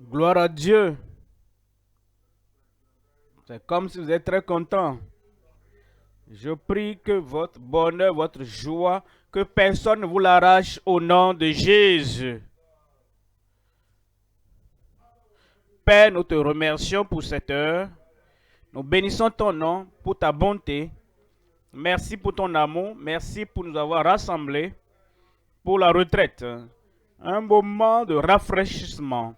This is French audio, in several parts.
Gloire à Dieu. C'est comme si vous êtes très content. Je prie que votre bonheur, votre joie, que personne ne vous l'arrache au nom de Jésus. Père, nous te remercions pour cette heure. Nous bénissons ton nom pour ta bonté. Merci pour ton amour. Merci pour nous avoir rassemblés pour la retraite. Un moment de rafraîchissement.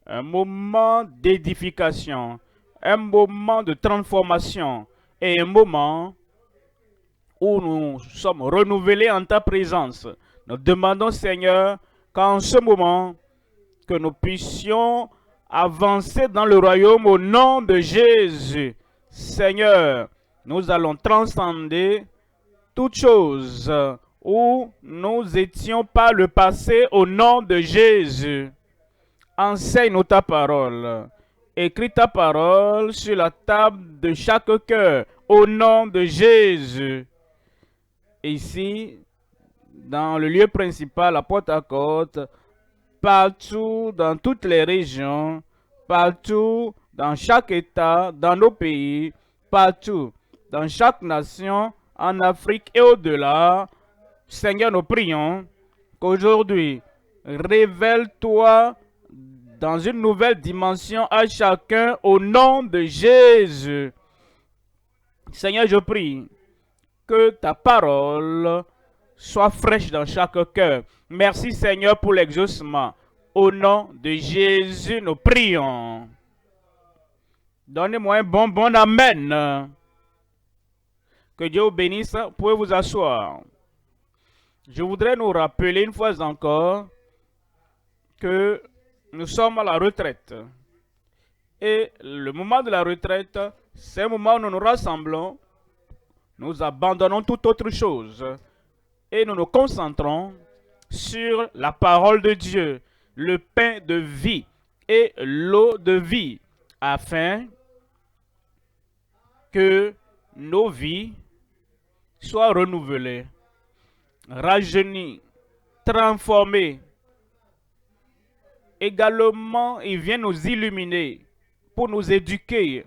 Un moment d'édification. Un moment de transformation. Et un moment où nous sommes renouvelés en ta présence. Nous demandons, Seigneur, qu'en ce moment, que nous puissions avancer dans le royaume au nom de Jésus. Seigneur, nous allons transcender toutes choses où nous étions par le passé au nom de Jésus. Enseigne-nous ta parole. Écris ta parole sur la table de chaque cœur au nom de Jésus. Ici, dans le lieu principal, la porte à côte, partout, dans toutes les régions, partout, dans chaque État, dans nos pays, partout, dans chaque nation, en Afrique et au-delà. Seigneur, nous prions qu'aujourd'hui, révèle-toi dans une nouvelle dimension à chacun au nom de Jésus. Seigneur, je prie que ta parole soit fraîche dans chaque cœur. Merci Seigneur pour l'exaucement. Au nom de Jésus, nous prions. Donnez-moi un bon amen. Que Dieu vous bénisse. Vous pouvez vous asseoir. Je voudrais nous rappeler une fois encore que nous sommes à la retraite. Et le moment de la retraite, c'est un moment où nous nous rassemblons, nous abandonnons toute autre chose et nous nous concentrons sur la parole de Dieu, le pain de vie et l'eau de vie, afin que nos vies soient renouvelées, rajeunies, transformées. Également, il vient nous illuminer pour nous éduquer.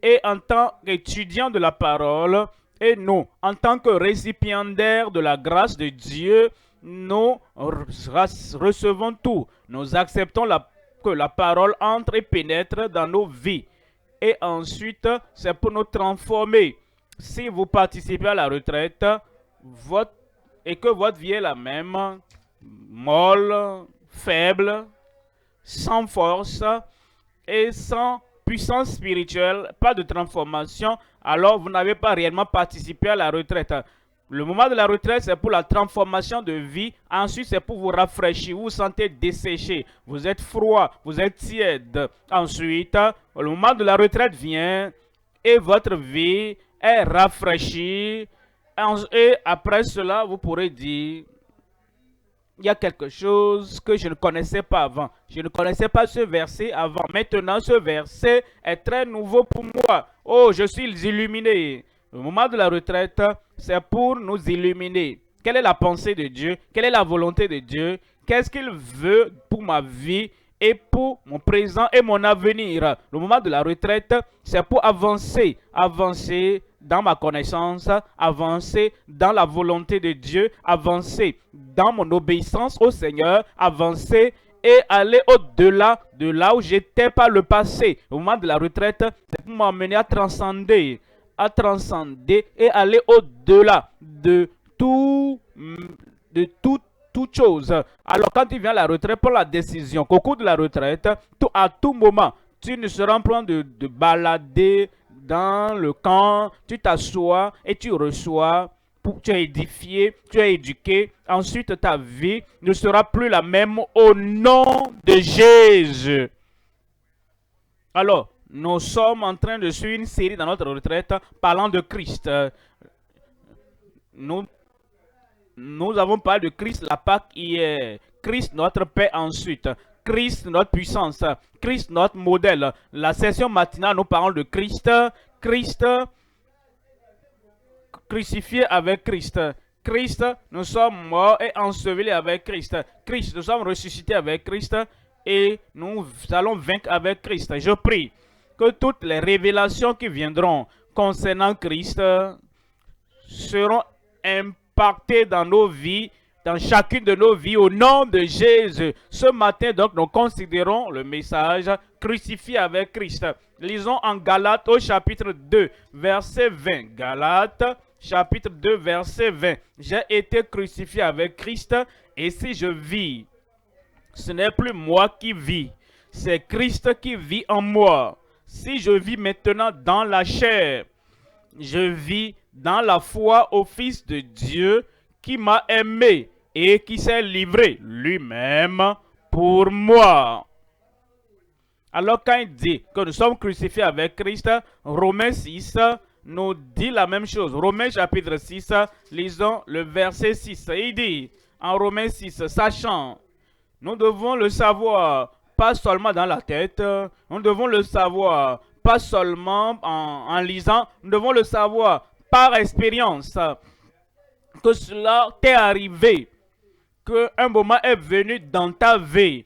Et en tant qu'étudiants de la parole, et nous, en tant que récipiendaires de la grâce de Dieu, nous recevons tout. Nous acceptons que la parole entre et pénètre dans nos vies. Et ensuite, c'est pour nous transformer. Si vous participez à la retraite et que votre vie est la même, molle, faible, sans force et sans puissance spirituelle, pas de transformation, alors vous n'avez pas réellement participé à la retraite. Le moment de la retraite, c'est pour la transformation de vie. Ensuite, c'est pour vous rafraîchir. Vous vous sentez desséché. Vous êtes froid. Vous êtes tiède. Ensuite, le moment de la retraite vient et votre vie est rafraîchie. Et après cela, vous pourrez dire, il y a quelque chose que je ne connaissais pas avant. Je ne connaissais pas ce verset avant. Maintenant, ce verset est très nouveau pour moi. Oh, je suis illuminé. Le moment de la retraite, c'est pour nous illuminer. Quelle est la pensée de Dieu? Quelle est la volonté de Dieu? Qu'est-ce qu'il veut pour ma vie et pour mon présent et mon avenir? Le moment de la retraite, c'est pour avancer. Avancer dans ma connaissance, avancer dans la volonté de Dieu, avancer dans mon obéissance au Seigneur, avancer et aller au-delà de là où j'étais par le passé. Au moment de la retraite, c'est pour m'amener à transcender et aller au-delà de toute chose. Alors quand tu viens à la retraite, prends la décision qu'au cours de la retraite, à tout moment, tu ne seras pas en train de balader dans le camp, tu t'assois et tu reçois, tu es édifié, tu es éduqué. Ensuite, ta vie ne sera plus la même au nom de Jésus. Alors, nous sommes en train de suivre une série dans notre retraite parlant de Christ. Nous avons parlé de Christ la Pâque hier. Christ notre paix ensuite. Christ notre puissance. Christ notre modèle. La session matinale, nous parlons de Christ. Christ crucifié avec Christ. Christ, nous sommes morts et ensevelis avec Christ. Christ, nous sommes ressuscités avec Christ. et nous allons vaincre avec Christ. Je prie que toutes les révélations qui viendront concernant Christ seront impactées dans nos vies, dans chacune de nos vies, au nom de Jésus. Ce matin, donc, nous considérons le message crucifié avec Christ. Lisons en Galates au chapitre 2, verset 20. Galates, chapitre 2, verset 20. J'ai été crucifié avec Christ, et si je vis, ce n'est plus moi qui vis, c'est Christ qui vit en moi. Si je vis maintenant dans la chair, je vis dans la foi au Fils de Dieu qui m'a aimé et qui s'est livré lui-même pour moi. Alors quand il dit que nous sommes crucifiés avec Christ, Romains 6 nous dit la même chose. Romains chapitre 6, lisons le verset 6. Il dit en Romains 6, sachant, nous devons le savoir, pas seulement dans la tête, nous devons le savoir, pas seulement en lisant, nous devons le savoir par expérience, que cela t'est arrivé, qu'un moment est venu dans ta vie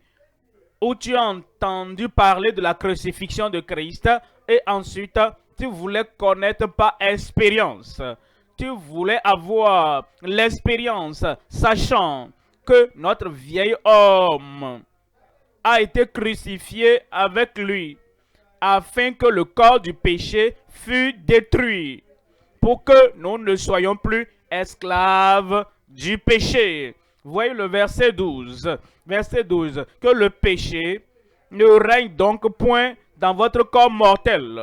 où tu as entendu parler de la crucifixion de Christ et ensuite tu voulais connaître par expérience. Tu voulais avoir l'expérience, sachant que notre vieil homme a été crucifié avec lui, afin que le corps du péché fût détruit, pour que nous ne soyons plus esclaves du péché. Voyez le verset 12. Verset 12. Que le péché ne règne donc point dans votre corps mortel.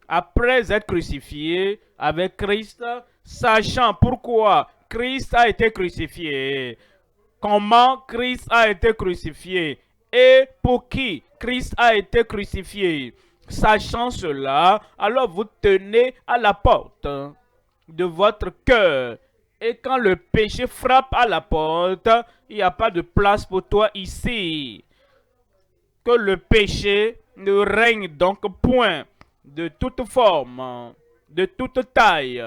Après être crucifié avec Christ, sachant pourquoi Christ a été crucifié, comment Christ a été crucifié et pour qui Christ a été crucifié. Sachant cela, alors vous tenez à la porte de votre cœur. Et quand le péché frappe à la porte, il n'y a pas de place pour toi ici. Que le péché ne règne donc point de toute forme, de toute taille,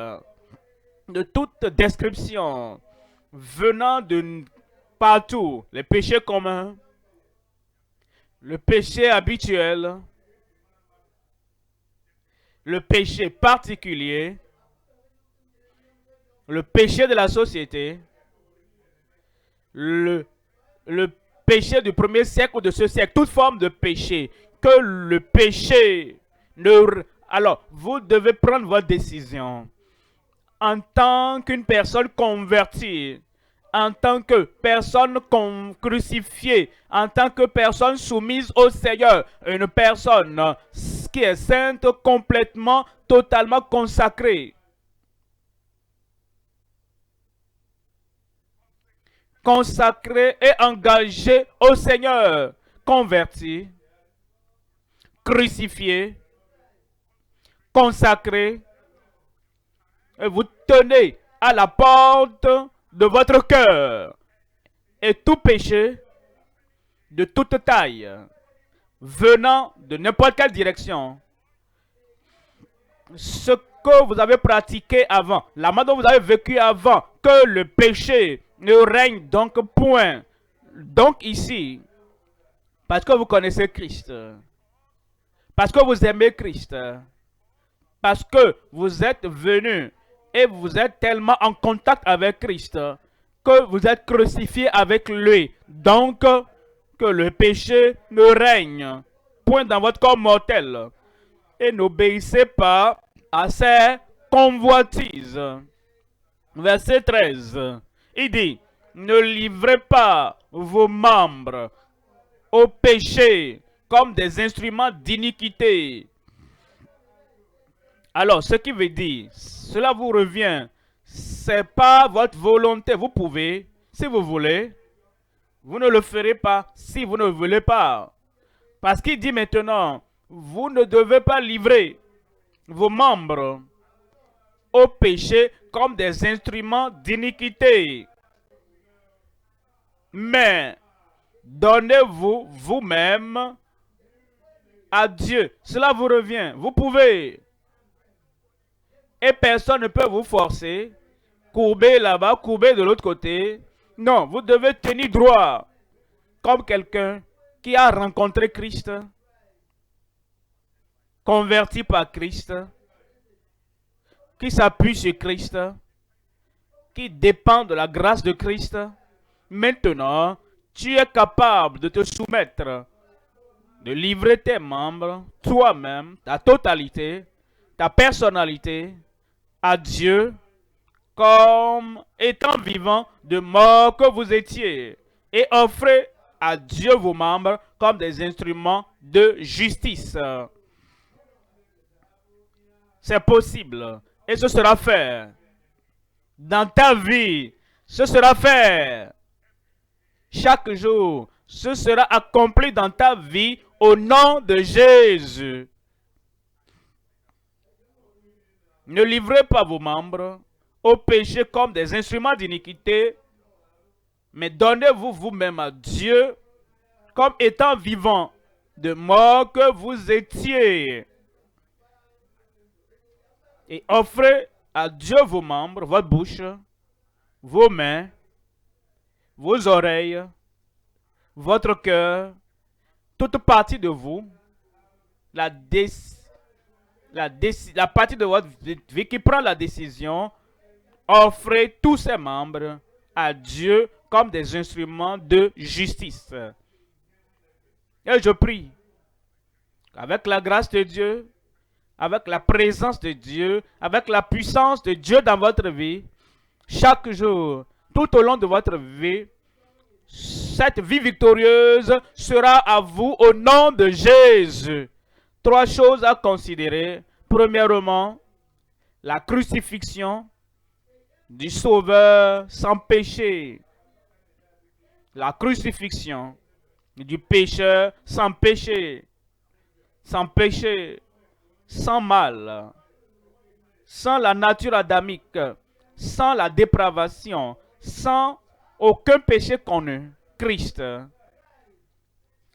de toute description, venant de partout. Les péchés communs, le péché habituel, le péché particulier, le péché de la société, le péché du premier siècle ou de ce siècle, toute forme de péché, que le péché ne... Alors, vous devez prendre votre décision en tant qu'une personne convertie, en tant que personne crucifiée, en tant que personne soumise au Seigneur, une personne qui est sainte, complètement, totalement consacrée. Consacré et engagé au Seigneur, converti, crucifié, consacré, et vous tenez à la porte de votre cœur, et tout péché de toute taille, venant de n'importe quelle direction, ce que vous avez pratiqué avant, la manière dont vous avez vécu avant, que le péché ne règne donc point. Donc ici, parce que vous connaissez Christ, parce que vous aimez Christ, parce que vous êtes venu et vous êtes tellement en contact avec Christ que vous êtes crucifié avec lui. Donc, que le péché ne règne point dans votre corps mortel. Et n'obéissez pas à ces convoitises. Verset 13. Il dit, ne livrez pas vos membres au péché comme des instruments d'iniquité. Alors, ce qui veut dire, cela vous revient, c'est pas votre volonté. Vous pouvez, si vous voulez, vous ne le ferez pas si vous ne voulez pas. Parce qu'il dit maintenant, vous ne devez pas livrer vos membres au péché comme des instruments d'iniquité. Mais donnez-vous vous-même à Dieu. Cela vous revient. Vous pouvez. Et personne ne peut vous forcer. Courber là-bas, courber de l'autre côté. Non, vous devez tenir droit. Comme quelqu'un qui a rencontré Christ, converti par Christ, qui s'appuie sur Christ, qui dépend de la grâce de Christ, maintenant, tu es capable de te soumettre, de livrer tes membres, toi-même, ta totalité, ta personnalité, à Dieu, comme étant vivant de mort que vous étiez, et offrez à Dieu vos membres comme des instruments de justice. C'est possible, et ce sera fait. Dans ta vie, ce sera fait. Chaque jour, ce sera accompli dans ta vie au nom de Jésus. Ne livrez pas vos membres au péché comme des instruments d'iniquité, mais donnez-vous vous-même à Dieu comme étant vivant de mort que vous étiez. Et offrez à Dieu vos membres, votre bouche, vos mains, vos oreilles, votre cœur, toute partie de vous, la partie de votre vie qui prend la décision, offrez tous ces membres à Dieu comme des instruments de justice. Et je prie, avec la grâce de Dieu, avec la présence de Dieu, avec la puissance de Dieu dans votre vie, chaque jour, tout au long de votre vie, cette vie victorieuse sera à vous au nom de Jésus. 3 choses à considérer. Premièrement, la crucifixion du Sauveur sans péché. La crucifixion du pécheur sans péché. Sans péché, sans mal, sans la nature adamique, sans la dépravation, sans aucun péché connu. Christ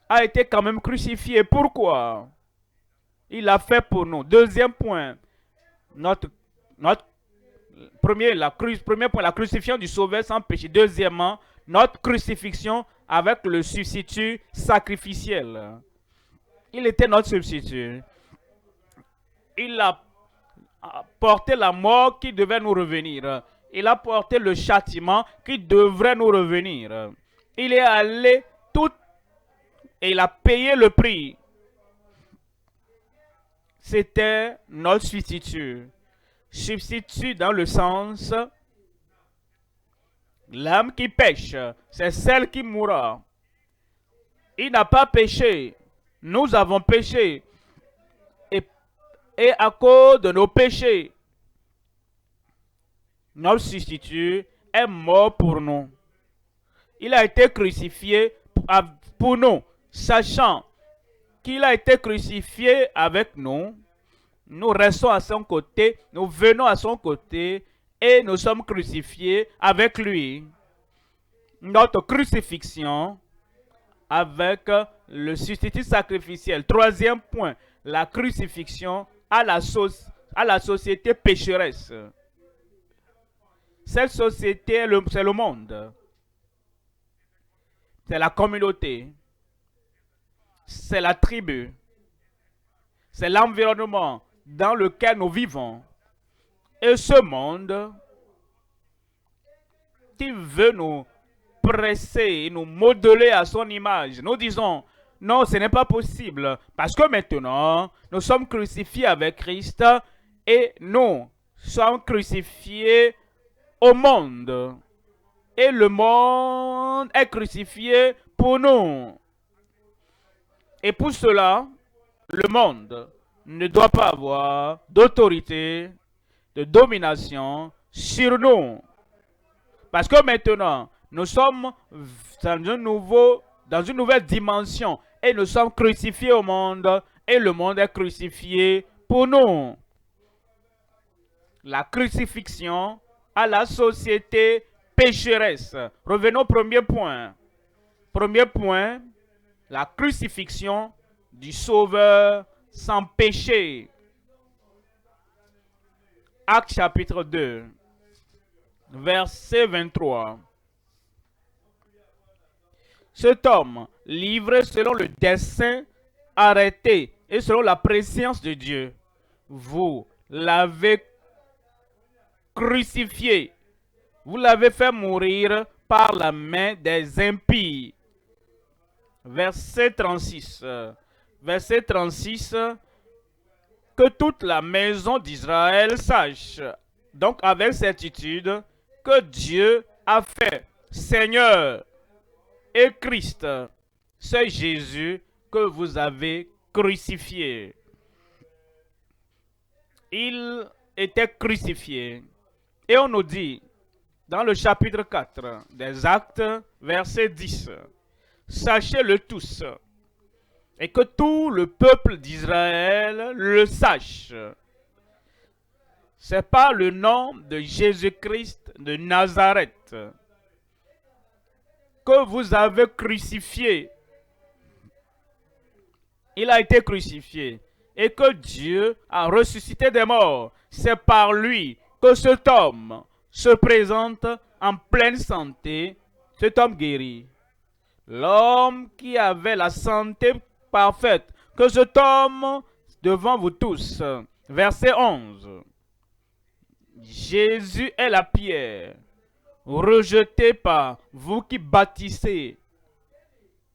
a été quand même crucifié. Pourquoi? Il l'a fait pour nous. Deuxième point, premier point, la crucifixion du Sauveur sans péché. Deuxièmement, notre crucifixion avec le substitut sacrificiel. Il était notre substitut. Il a porté la mort qui devait nous revenir. Il a porté le châtiment qui devrait nous revenir. Il est allé tout et il a payé le prix. C'était notre substitut. Substitut dans le sens, l'âme qui pêche, c'est celle qui mourra. Il n'a pas péché. Nous avons péché. Et à cause de nos péchés, notre substitut est mort pour nous. Il a été crucifié pour nous, sachant qu'il a été crucifié avec nous. Nous restons à son côté, nous venons à son côté et nous sommes crucifiés avec lui. Notre crucifixion avec le substitut sacrificiel. Troisième point, la crucifixion à la société pécheresse. Cette société, c'est le monde. C'est la communauté. C'est la tribu. C'est l'environnement dans lequel nous vivons. Et ce monde qui veut nous presser et nous modeler à son image. Nous disons, non, ce n'est pas possible. Parce que maintenant, nous sommes crucifiés avec Christ et nous sommes crucifiés au monde. Et le monde est crucifié pour nous. Et pour cela, le monde ne doit pas avoir d'autorité, de domination sur nous. Parce que maintenant, nous sommes dans une nouvelle dimension et nous sommes crucifiés au monde et le monde est crucifié pour nous. La crucifixion à la société pécheresse. Revenons au premier point. Premier point, la crucifixion du Sauveur sans péché. Actes chapitre 2, verset 23. Cet homme livré selon le dessein arrêté et selon la préscience de Dieu. Vous l'avez crucifié. Vous l'avez fait mourir par la main des impies. Verset 36. Verset 36. Que toute la maison d'Israël sache, donc avec certitude, que Dieu a fait Seigneur et Christ. C'est Jésus que vous avez crucifié. Il était crucifié. Et on nous dit, dans le chapitre 4 des Actes, verset 10, sachez-le tous, et que tout le peuple d'Israël le sache. C'est par le nom de Jésus-Christ de Nazareth que vous avez crucifié. Il a été crucifié et que Dieu a ressuscité des morts. C'est par lui que cet homme se présente en pleine santé, cet homme guéri. L'homme qui avait la santé parfaite, que cet homme devant vous tous. Verset 11. Jésus est la pierre rejetée par vous qui bâtissez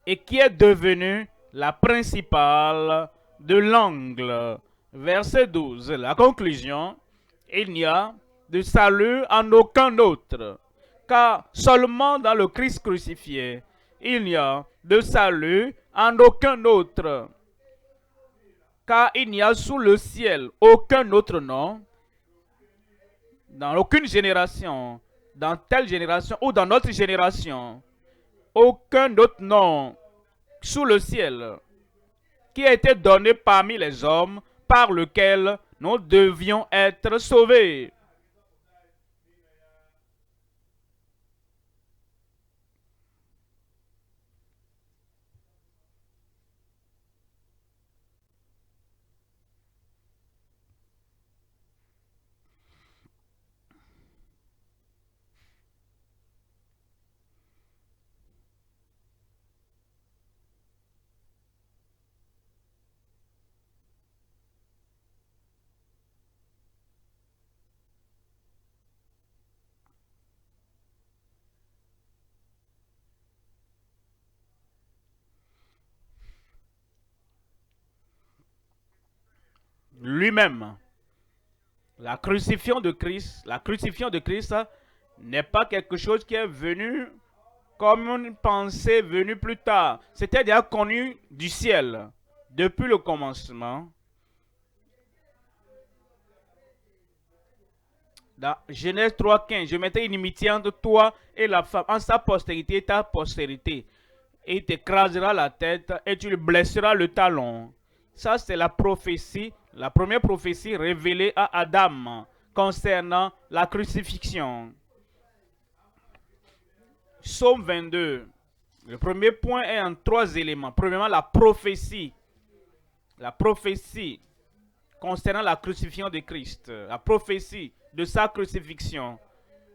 et qui est devenue la principale de l'angle. Verset 12. La conclusion, il n'y a de salut en aucun autre, car seulement dans le Christ crucifié, il n'y a de salut en aucun autre, car il n'y a sous le ciel aucun autre nom, dans aucune génération, dans telle génération ou dans notre génération, aucun autre nom sous le ciel qui a été donné parmi les hommes par lequel nous devions être sauvés. Lui-même, la crucifixion de Christ n'est pas quelque chose qui est venu comme une pensée venue plus tard. C'était déjà connu du ciel depuis le commencement. Dans Genèse 3,15, je mettrai une inimitié entre toi et la femme, en sa postérité et ta postérité. Et il t'écrasera la tête et tu lui blesseras le talon. Ça, c'est la prophétie, la première prophétie révélée à Adam concernant la crucifixion. Psaume 22. Le premier point est en 3 éléments. Premièrement, la prophétie. La prophétie concernant la crucifixion de Christ. La prophétie de sa crucifixion.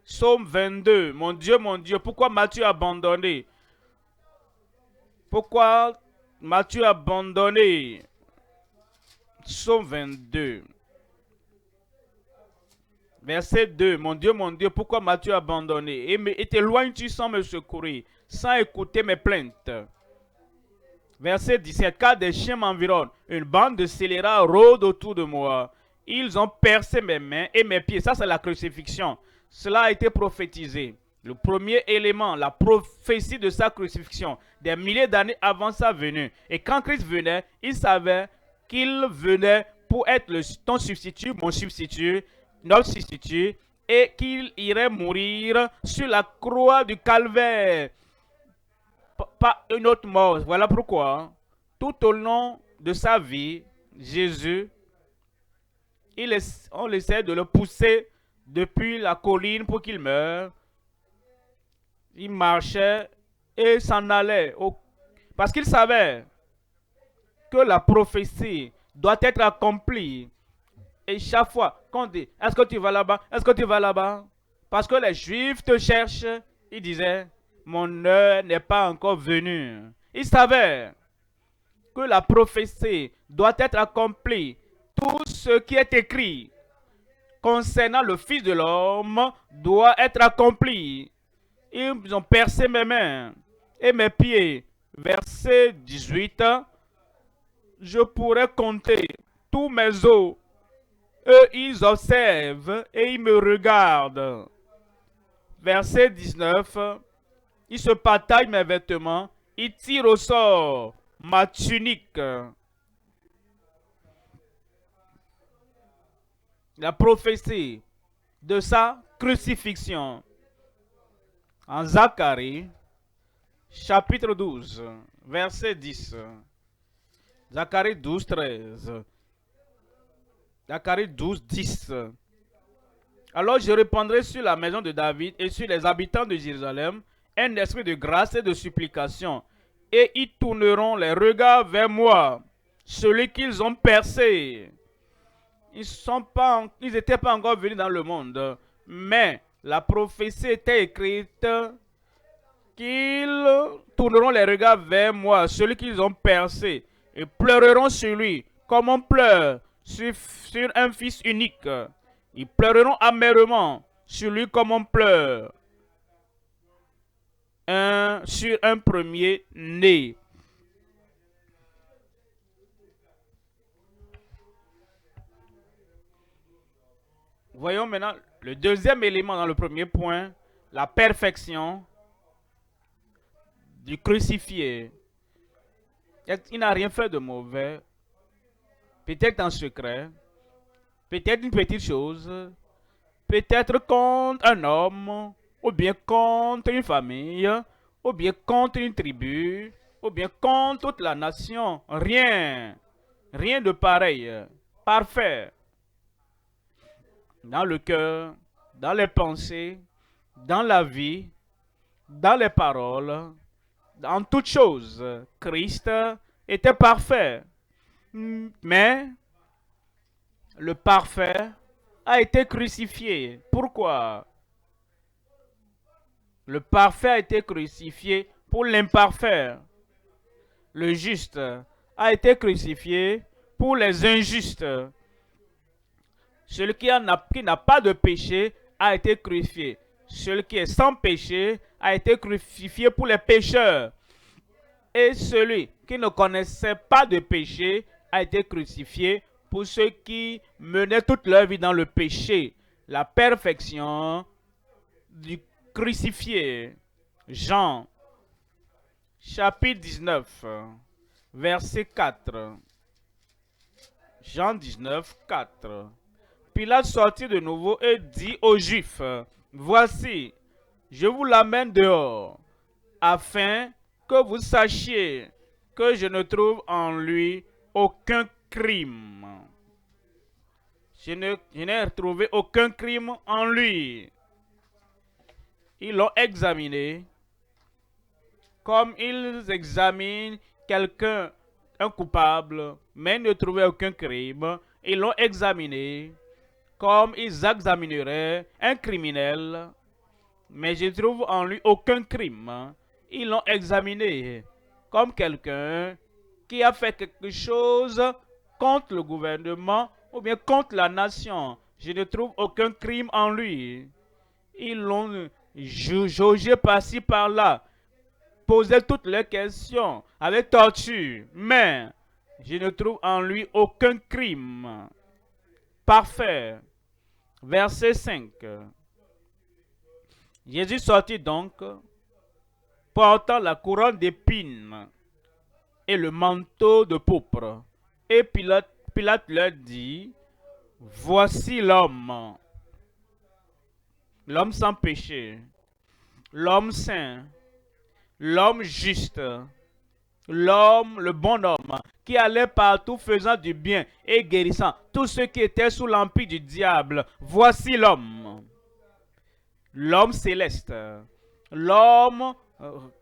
Psaume 22. Mon Dieu, pourquoi m'as-tu abandonné? Pourquoi m'as-tu abandonné? Psaume 22. Verset 2. Mon Dieu, pourquoi m'as-tu abandonné? Et t'éloignes-tu sans me secourir, sans écouter mes plaintes? Verset 17. Car des chiens m'environnent, une bande de scélérats rôde autour de moi. Ils ont percé mes mains et mes pieds. Ça, c'est la crucifixion. Cela a été prophétisé. Le premier élément, la prophétie de sa crucifixion, des milliers d'années avant sa venue. Et quand Christ venait, il savait qu'il venait pour être ton substitut, mon substitut, notre substitut, et qu'il irait mourir sur la croix du calvaire. Pas une autre mort. Voilà pourquoi, tout au long de sa vie, Jésus, on essaie de le pousser depuis la colline pour qu'il meure. Il marchait et s'en allait. Parce qu'il savait que la prophétie doit être accomplie. Et chaque fois qu'on dit, est-ce que tu vas là-bas? Est-ce que tu vas là-bas? Parce que les Juifs te cherchent, il disait, mon heure n'est pas encore venue. Il savait que la prophétie doit être accomplie. Tout ce qui est écrit concernant le Fils de l'homme doit être accompli. Ils ont percé mes mains et mes pieds. Verset 18. Je pourrais compter tous mes os. Eux, ils observent et ils me regardent. Verset 19. Ils se partagent mes vêtements. Ils tirent au sort ma tunique. La prophétie de sa crucifixion. En Zacharie, chapitre 12, verset 10. Zacharie 12, 13. Zacharie 12, 10. Alors je répandrai sur la maison de David et sur les habitants de Jérusalem un esprit de grâce et de supplication, et ils tourneront les regards vers moi, celui qu'ils ont percé. Ils n'étaient pas encore venus dans le monde, mais la prophétie était écrite qu'ils tourneront les regards vers moi, celui qu'ils ont percé, et pleureront sur lui, comme on pleure sur un fils unique. Ils pleureront amèrement sur lui comme on pleure sur un premier-né. Voyons maintenant le deuxième élément dans le premier point, la perfection du crucifié. Il n'a rien fait de mauvais, peut-être en secret, peut-être une petite chose, peut-être contre un homme, ou bien contre une famille, ou bien contre une tribu, ou bien contre toute la nation. Rien, rien de pareil, parfait. Dans le cœur, dans les pensées, dans la vie, dans les paroles, dans toutes choses, Christ était parfait. Mais le parfait a été crucifié. Pourquoi? Le parfait a été crucifié pour l'imparfait. Le juste a été crucifié pour les injustes. Celui qui n'a pas de péché a été crucifié. Celui qui est sans péché a été crucifié pour les pécheurs. Et celui qui ne connaissait pas de péché a été crucifié pour ceux qui menaient toute leur vie dans le péché. La perfection du crucifié. Jean, chapitre 19, verset 4. Jean 19, 4. Pilate sortit de nouveau et dit aux Juifs, voici, je vous l'amène dehors, afin que vous sachiez que je ne trouve en lui aucun crime. Je n'ai retrouvé aucun crime en lui. Ils l'ont examiné comme ils examinent quelqu'un, un coupable, mais ils ne trouvaient aucun crime. Ils l'ont examiné comme ils examineraient un criminel, mais je ne trouve en lui aucun crime. Ils l'ont examiné comme quelqu'un qui a fait quelque chose contre le gouvernement ou bien contre la nation. Je ne trouve aucun crime en lui. Ils l'ont jaugé par-ci, par-là, posé toutes les questions avec torture, mais je ne trouve en lui aucun crime. Parfait. Verset 5. Jésus sortit donc, portant la couronne d'épines et le manteau de pourpre. Et Pilate leur dit, voici l'homme, l'homme sans péché, l'homme saint, l'homme juste, l'homme, le bon homme, qui allait partout faisant du bien et guérissant tous ceux qui étaient sous l'empire du diable. Voici l'homme, l'homme céleste, l'homme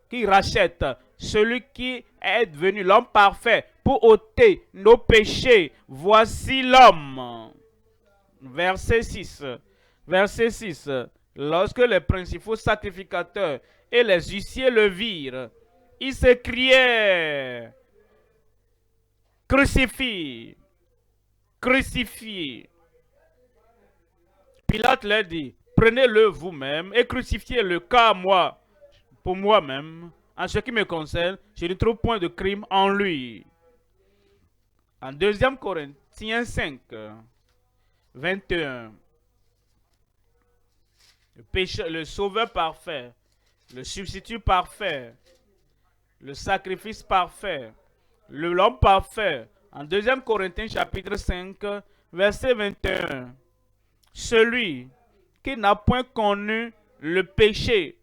qui rachète, celui qui est devenu l'homme parfait pour ôter nos péchés. Voici l'homme. Verset 6. Verset 6. Lorsque les principaux sacrificateurs et les huissiers le virent, Il s'écriait, crucifie, crucifie. Pilate leur dit, prenez-le vous-même et crucifiez-le, car moi, pour moi-même, en ce qui me concerne, je ne trouve point de crime en lui. En 2 Corinthiens 5, 21, le sauveur parfait, le substitut parfait, le sacrifice parfait, l'homme parfait. En 2 Corinthiens chapitre 5, verset 21, celui qui n'a point connu le péché,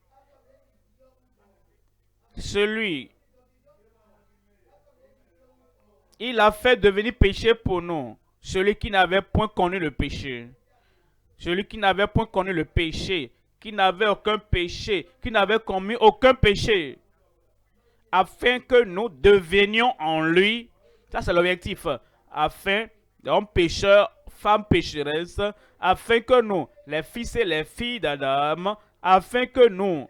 celui, il a fait devenir péché pour nous, celui qui n'avait point connu le péché. Celui qui n'avait point connu le péché, qui n'avait aucun péché, qui n'avait commis aucun péché, afin que nous devenions en lui, ça c'est l'objectif, afin, hommes pécheurs, femmes pécheresses, afin que nous, les fils et les filles d'Adam, afin que nous,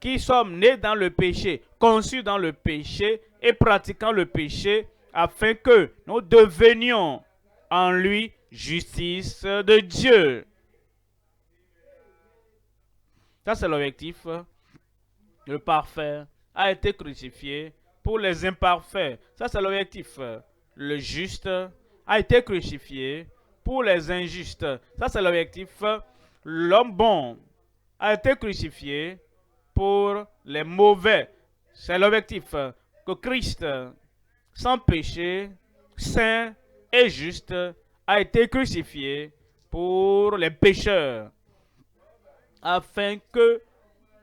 qui sommes nés dans le péché, conçus dans le péché et pratiquant le péché, afin que nous devenions en lui justice de Dieu. Ça, c'est l'objectif. Le parfait a été crucifié pour les imparfaits. Ça, c'est l'objectif. Le juste a été crucifié pour les injustes. Ça, c'est l'objectif. L'homme bon a été crucifié pour les mauvais. C'est l'objectif. Que Christ, sans péché, saint et juste, a été crucifié pour les pécheurs, afin que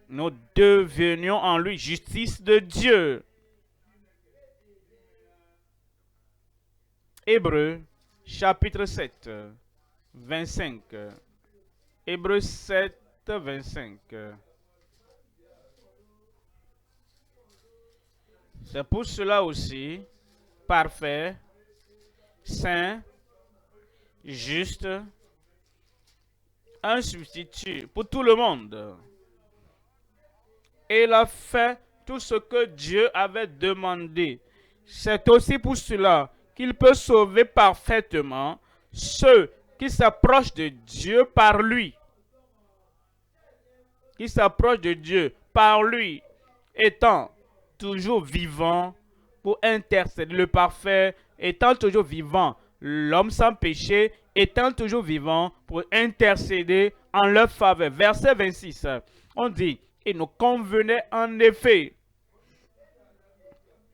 nous devenions en lui justice de Dieu. Hébreux, chapitre 7, 25. Hébreux 7, 25. C'est pour cela aussi, parfait, saint, juste, un substitut pour tout le monde. Et il a fait tout ce que Dieu avait demandé. C'est aussi pour cela qu'il peut sauver parfaitement ceux qui s'approchent de Dieu par lui. Qui s'approchent de Dieu par lui, étant toujours vivant pour intercéder. Le parfait étant toujours vivant. L'homme sans péché étant toujours vivant pour intercéder en leur faveur. Verset 26, on dit, il nous convenait en effet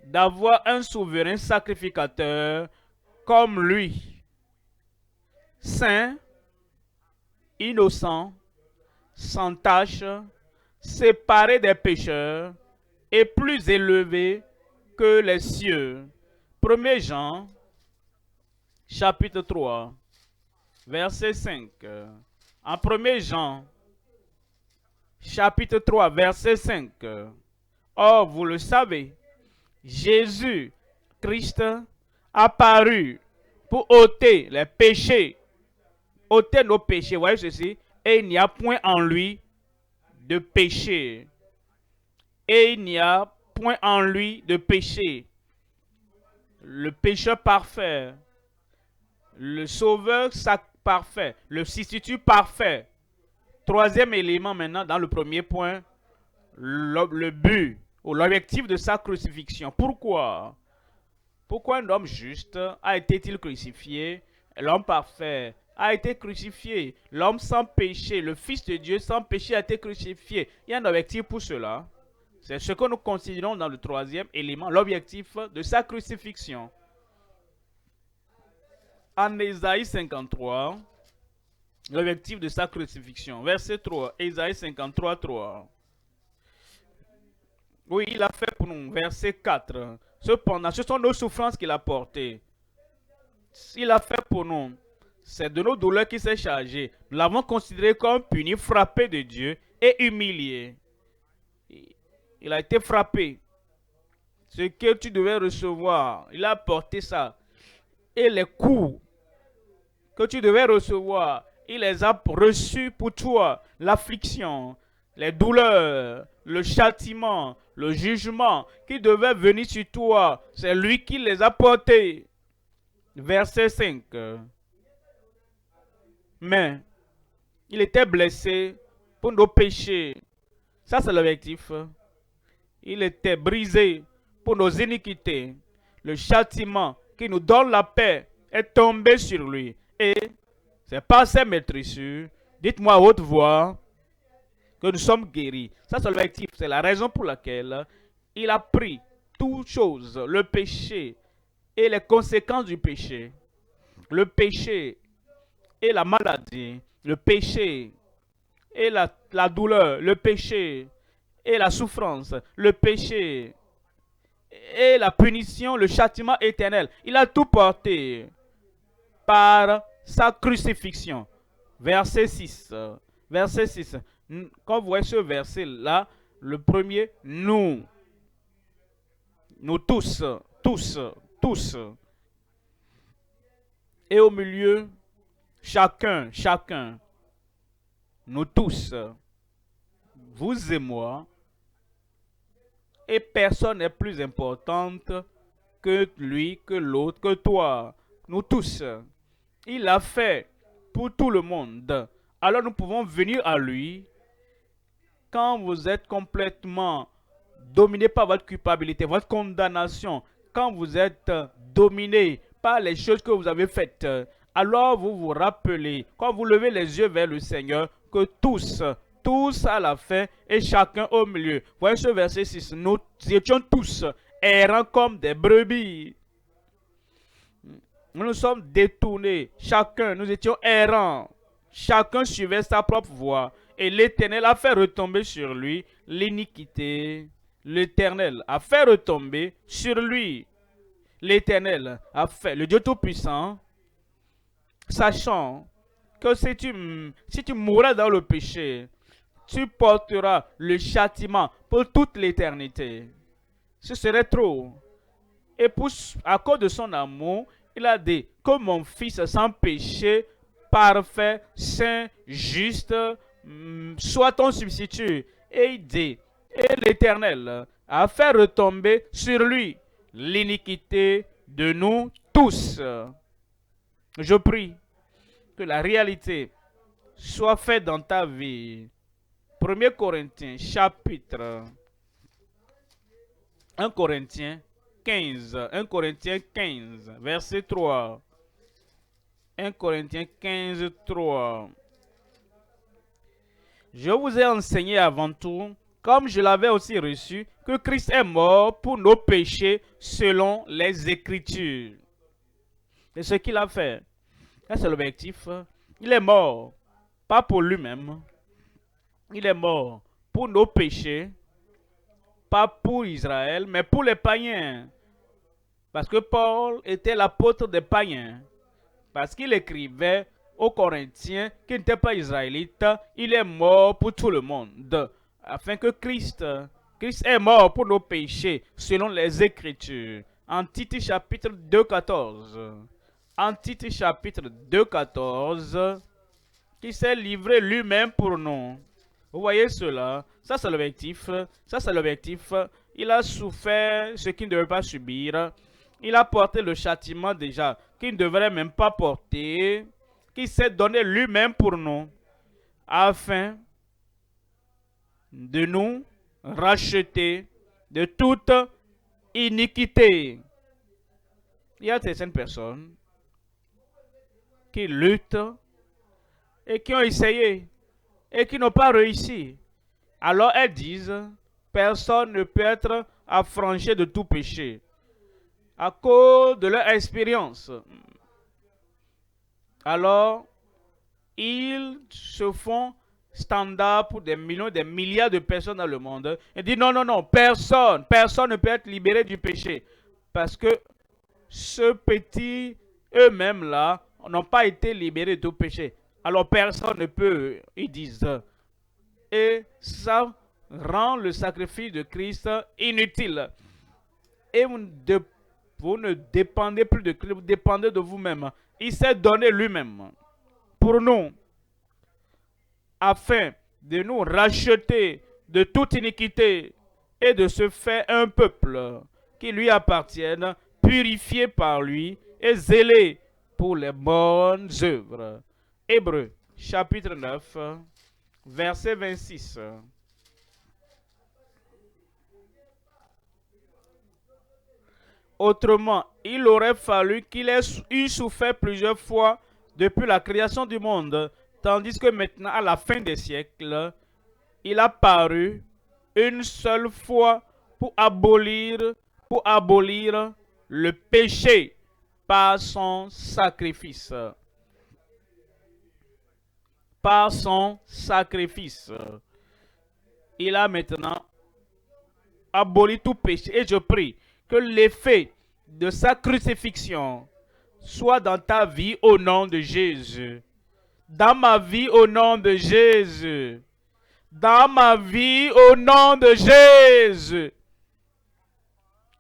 d'avoir un souverain sacrificateur comme lui, saint, innocent, sans tache, séparé des pécheurs et plus élevé que les cieux. 1 Jean, chapitre 3, verset 5. En 1 Jean, chapitre 3, verset 5. Or, vous le savez, Jésus, Christ, apparu pour ôter les péchés, ôter nos péchés, voyez ceci, et il n'y a point en lui de péché. Et il n'y a point en lui de péché. Le pécheur parfait, le sauveur parfait, le substitut parfait. Troisième élément maintenant dans le premier point, le but ou l'objectif de sa crucifixion. Pourquoi? Pourquoi un homme juste a été-il crucifié? L'homme parfait a été crucifié. L'homme sans péché, le Fils de Dieu sans péché a été crucifié. Il y a un objectif pour cela. C'est ce que nous considérons dans le troisième élément, l'objectif de sa crucifixion. En Ésaïe 53, l'objectif de sa crucifixion. Verset 3, Ésaïe 53, 3. Oui, il a fait pour nous. Verset 4. Cependant, ce sont nos souffrances qu'il a portées. Il a fait pour nous. C'est de nos douleurs qu'il s'est chargé. Nous l'avons considéré comme puni, frappé de Dieu et humilié. Il a été frappé. Ce que tu devais recevoir, il a porté ça. Et les coups que tu devais recevoir, il les a reçus pour toi. L'affliction, les douleurs, le châtiment, le jugement qui devait venir sur toi, c'est lui qui les a portés. Verset 5. Mais il était blessé pour nos péchés. Ça, c'est l'objectif. Il était brisé pour nos iniquités. Le châtiment qui nous donne la paix est tombé sur lui. Et c'est par ses maîtrisures, dites-moi à haute voix, que nous sommes guéris. Ça, c'est l'objectif. C'est la raison pour laquelle il a pris toutes choses, le péché et les conséquences du péché. Le péché et la maladie, le péché et la douleur, le péché et la souffrance, le péché et la punition, le châtiment éternel. Il a tout porté par sa crucifixion. Verset 6. Verset 6. Quand vous voyez ce verset-là, le premier, nous tous, tous. Et au milieu, chacun, nous tous, vous et moi, et personne n'est plus importante que lui, que l'autre, que toi. Nous tous. Il l'a fait pour tout le monde. Alors nous pouvons venir à lui quand vous êtes complètement dominé par votre culpabilité, votre condamnation, quand vous êtes dominé par les choses que vous avez faites. Alors vous vous rappelez, quand vous levez les yeux vers le Seigneur, que tous à la fin et chacun au milieu. Voyez ce verset 6. Nous étions tous errants comme des brebis. Nous nous sommes détournés. Chacun, nous étions errants. Chacun suivait sa propre voie. Et l'Éternel a fait retomber sur lui l'iniquité. L'Éternel a fait retomber sur lui. L'Éternel a fait, le Dieu Tout-Puissant, sachant que si tu mourras dans le péché, tu porteras le châtiment pour toute l'éternité. Ce serait trop. Et à cause de son amour, il a dit que mon fils sans péché, parfait, saint, juste, soit ton substitut. Et il dit, et l'Éternel a fait retomber sur lui l'iniquité de nous tous. Je prie que la réalité soit faite dans ta vie. 1 Corinthiens, chapitre 1 Corinthiens 15, verset 3. 1 Corinthiens 15, 3. Je vous ai enseigné avant tout, comme je l'avais aussi reçu, que Christ est mort pour nos péchés selon les Écritures. C'est ce qu'il a fait. Ça, c'est l'objectif. Il est mort, pas pour lui-même. Il est mort pour nos péchés, pas pour Israël, mais pour les païens. Parce que Paul était l'apôtre des païens. Parce qu'il écrivait aux Corinthiens qui n'étaient pas israélites, il est mort pour tout le monde. Afin que Christ est mort pour nos péchés, selon les Écritures. En Tite chapitre 2, 14. En Tite chapitre 2, 14, qui s'est livré lui-même pour nous. Vous voyez cela? Ça, c'est l'objectif. Ça, c'est l'objectif. Il a souffert ce qu'il ne devait pas subir. Il a porté le châtiment déjà qu'il ne devrait même pas porter. Qui s'est donné lui-même pour nous. Afin de nous racheter de toute iniquité. Il y a certaines personnes qui luttent et qui ont essayé et qui n'ont pas réussi. Alors elles disent, personne ne peut être affranchi de tout péché à cause de leur expérience. Alors, ils se font standard pour des millions, des milliards de personnes dans le monde. Ils disent non, personne ne peut être libéré du péché. Parce que ce petit, eux-mêmes là, n'ont pas été libérés de tout péché. Alors personne ne peut, ils disent. Et ça rend le sacrifice de Christ inutile. Et vous ne dépendez plus de Christ, vous dépendez de vous-même. Il s'est donné lui-même pour nous, afin de nous racheter de toute iniquité et de se faire un peuple qui lui appartienne, purifié par lui et zélé pour les bonnes œuvres. Hébreux, chapitre 9, verset 26. Autrement, il aurait fallu qu'il ait souffert plusieurs fois depuis la création du monde, tandis que maintenant, à la fin des siècles, il a paru une seule fois pour abolir le péché par son sacrifice. Par son sacrifice. Il a maintenant aboli tout péché. Et je prie que l'effet de sa crucifixion soit dans ta vie au nom de Jésus. Dans ma vie au nom de Jésus. Dans ma vie au nom de Jésus.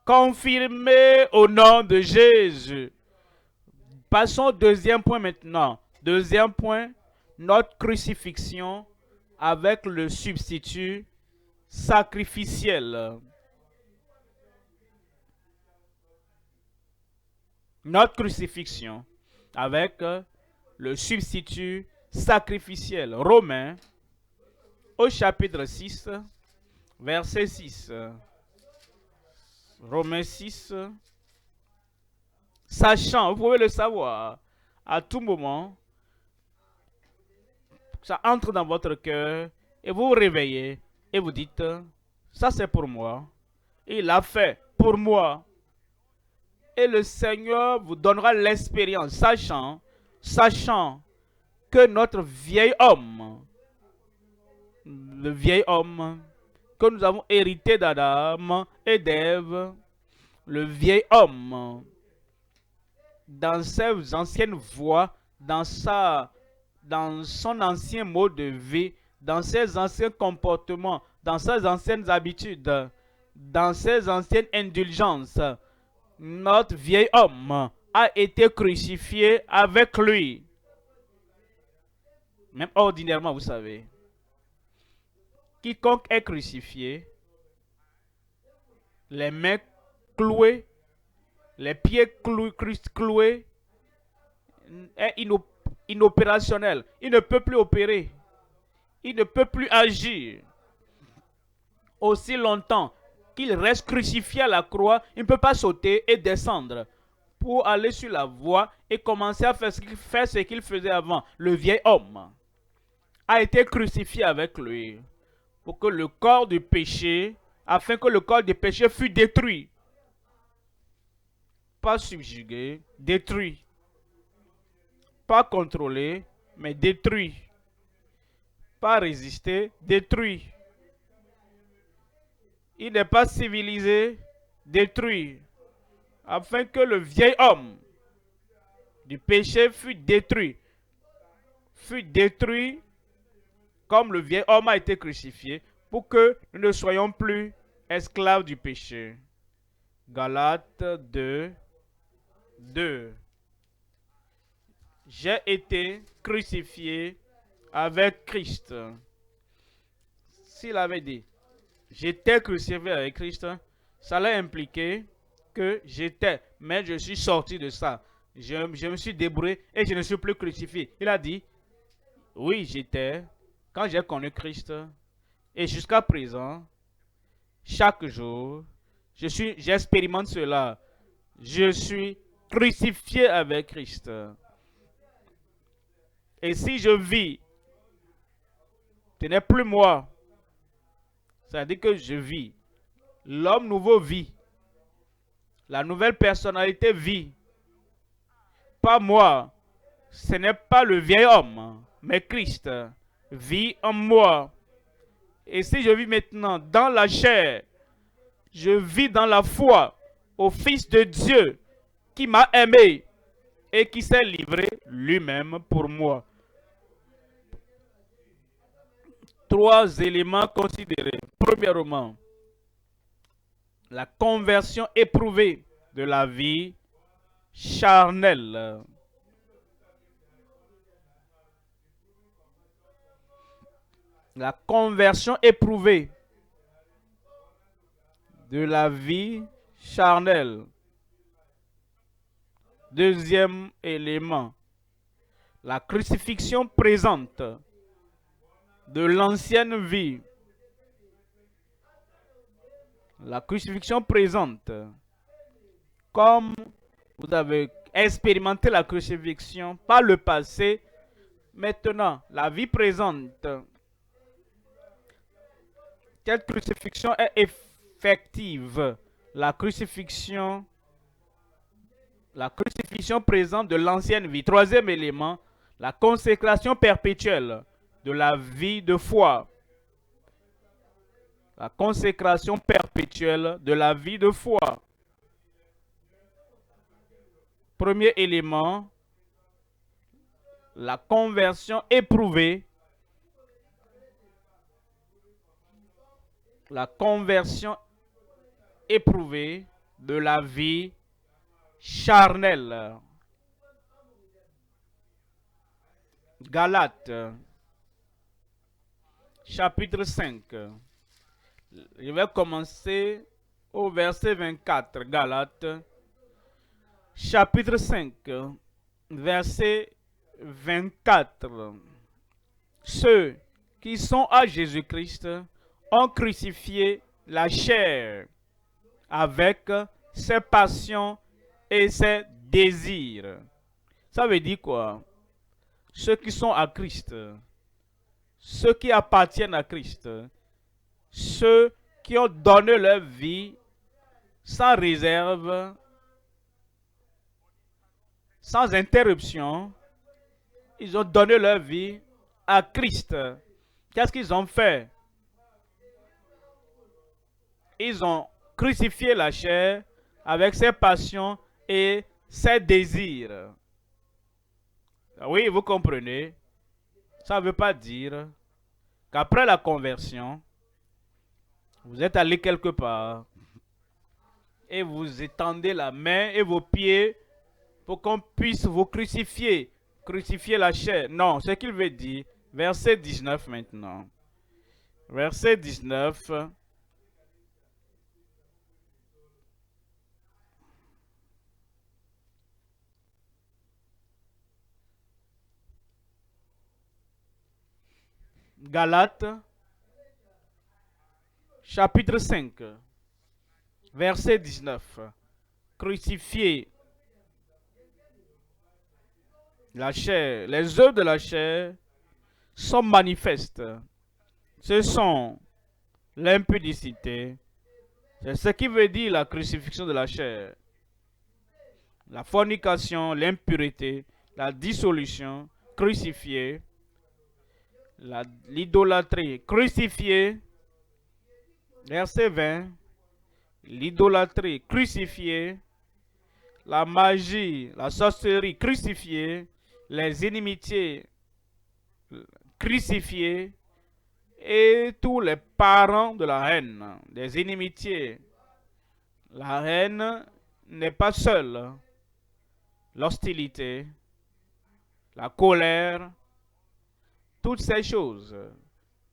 Confirmé au nom de Jésus. Passons au deuxième point maintenant. Deuxième point, notre crucifixion avec le substitut sacrificiel. Notre crucifixion avec le substitut sacrificiel. Romains, au chapitre 6, verset 6. Romains 6. Sachant, vous pouvez le savoir, à tout moment, ça entre dans votre cœur et vous vous réveillez et vous dites, ça c'est pour moi. Il l'a fait pour moi. Et le Seigneur vous donnera l'expérience, sachant que notre vieil homme, le vieil homme que nous avons hérité d'Adam et d'Ève, le vieil homme, dans ses anciennes voies, dans son ancien mode de vie, dans ses anciens comportements, dans ses anciennes habitudes, dans ses anciennes indulgences, notre vieil homme a été crucifié avec lui. Même ordinairement, vous savez. Quiconque est crucifié, les mains clouées, les pieds cloués, est inopérationnel. Il ne peut plus opérer. Il ne peut plus agir. Aussi longtemps qu'il reste crucifié à la croix, il ne peut pas sauter et descendre pour aller sur la voie et commencer à faire ce qu'il faisait avant. Le vieil homme a été crucifié avec lui pour que le corps du péché, afin que le corps du péché fût détruit. Pas subjugué, détruit. Pas contrôlé, mais détruit. Pas résister, détruit. Il n'est pas civilisé, détruit. Afin que le vieil homme du péché fût détruit. Fût détruit comme le vieil homme a été crucifié pour que nous ne soyons plus esclaves du péché. Galates 2, 2. J'ai été crucifié avec Christ. S'il avait dit, j'étais crucifié avec Christ, ça allait impliquer que j'étais, mais je suis sorti de ça. Je me suis débrouillé et je ne suis plus crucifié. Il a dit, oui, j'étais, quand j'ai connu Christ, et jusqu'à présent, chaque jour, j'expérimente cela. Je suis crucifié avec Christ. Et si je vis, ce n'est plus moi. Ça veut dire que je vis. L'homme nouveau vit. La nouvelle personnalité vit. Pas moi. Ce n'est pas le vieil homme, mais Christ vit en moi. Et si je vis maintenant dans la chair, je vis dans la foi au Fils de Dieu qui m'a aimé et qui s'est livré lui-même pour moi. 3 éléments considérés. Premièrement, la conversion éprouvée de la vie charnelle. La conversion éprouvée de la vie charnelle. Deuxième élément, la crucifixion présente de l'ancienne vie. La crucifixion présente, comme vous avez expérimenté la crucifixion par le passé, maintenant, la vie présente, cette crucifixion est effective. La crucifixion présente de l'ancienne vie. Troisième élément, la consécration perpétuelle de la vie de foi. La consécration perpétuelle de la vie de foi. Premier élément, la conversion éprouvée. La conversion éprouvée de la vie charnelle. Galates, chapitre 5. Je vais commencer au verset 24. Galates, chapitre 5, verset 24. Ceux qui sont à Jésus-Christ ont crucifié la chair avec ses passions et ses désirs. Ça veut dire quoi? Ceux qui sont à Christ, ceux qui appartiennent à Christ, ceux qui ont donné leur vie sans réserve, sans interruption, ils ont donné leur vie à Christ. Qu'est-ce qu'ils ont fait? Ils ont crucifié la chair avec ses passions et ses désirs. Oui, vous comprenez? Ça ne veut pas dire qu'après la conversion, vous êtes allé quelque part et vous étendez la main et vos pieds pour qu'on puisse vous crucifier. Crucifier la chair. Non, ce qu'il veut dire, verset 19 maintenant. Verset 19. Galates, chapitre 5, verset 19. Crucifier la chair, les œuvres de la chair sont manifestes. Ce sont l'impudicité. C'est ce qui veut dire la crucifixion de la chair. La fornication, l'impureté, la dissolution, crucifiée. L'idolâtrie, crucifiée. Verset 20. L'idolâtrie, crucifiée. La magie, la sorcellerie, crucifiée. Les inimitiés, crucifiées. Et tous les parents de la haine, des inimitiés. La haine n'est pas seule. L'hostilité, la colère, toutes ces choses,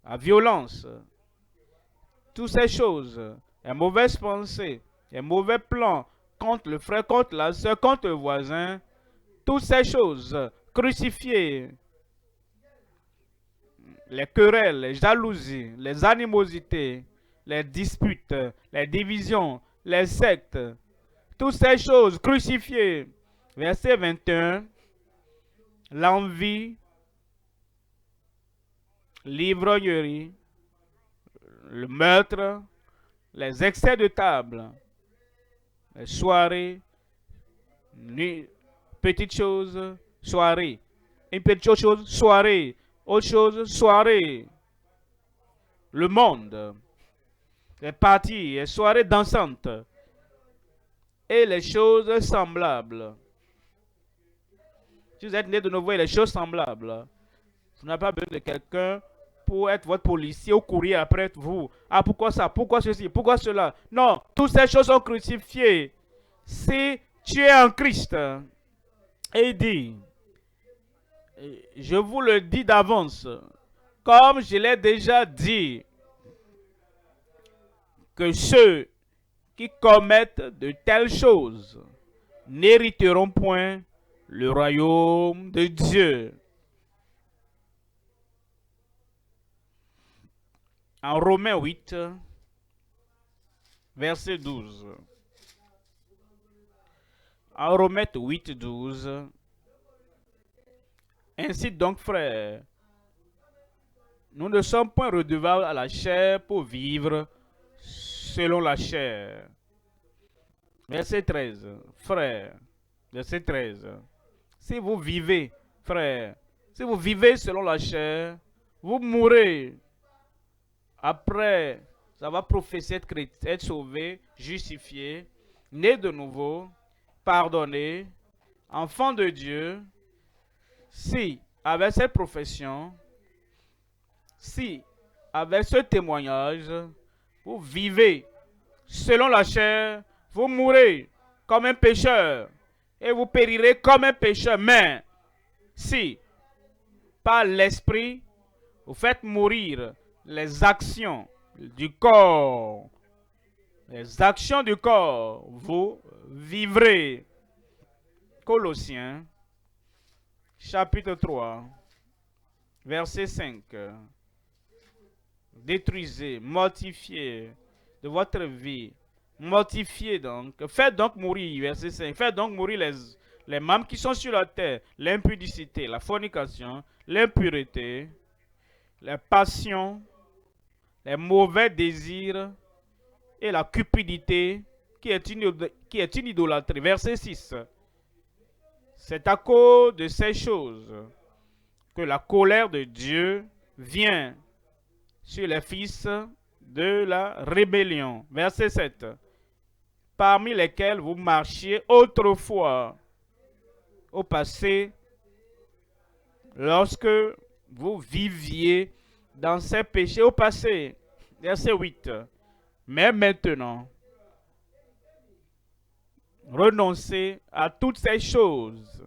la violence, toutes ces choses, les mauvaises pensées, les mauvais plans contre le frère, contre la soeur, contre le voisin, toutes ces choses crucifiées, les querelles, les jalousies, les animosités, les disputes, les divisions, les sectes, toutes ces choses crucifiées. Verset 21, l'envie, l'ivrognerie, le meurtre, les excès de table, les soirées, petites choses, soirée. Une petite chose, soirée. Autre chose, soirée. Le monde, les parties, les soirées dansantes et les choses semblables. Si vous êtes né de nouveau et les choses semblables, vous n'avez pas besoin de quelqu'un pour être votre policier ou courir après vous. Ah, pourquoi ça? Pourquoi ceci? Pourquoi cela? Non, toutes ces choses sont crucifiées. Si tu es en Christ, et il dit, je vous le dis d'avance, comme je l'ai déjà dit, que ceux qui commettent de telles choses n'hériteront point le royaume de Dieu. En Romains 8, verset 12. En Romains 8, 12. Ainsi donc, frères, nous ne sommes point redevables à la chair pour vivre selon la chair. Verset 13. Frères, verset 13. Si vous vivez, frères, si vous vivez selon la chair, vous mourrez. Après, ça va professer être sauvé, justifié, né de nouveau, pardonné, enfant de Dieu. Si, avec cette profession, si, avec ce témoignage, vous vivez selon la chair, vous mourrez comme un pécheur et vous périrez comme un pécheur. Mais si, par l'esprit, vous faites mourir les actions du corps, les actions du corps, vous vivrez. Colossiens, chapitre 3, verset 5. Détruisez, mortifiez de votre vie. Mortifiez donc. Faites donc mourir, verset 5. Faites donc mourir les membres qui sont sur la terre. L'impudicité, la fornication, l'impureté, les passions, les mauvais désirs et la cupidité qui est une idolâtrie. Verset 6. C'est à cause de ces choses que la colère de Dieu vient sur les fils de la rébellion. Verset 7. Parmi lesquels vous marchiez autrefois, au passé, lorsque vous viviez dans ces péchés au passé. Verset 8. Mais maintenant, renoncez à toutes ces choses,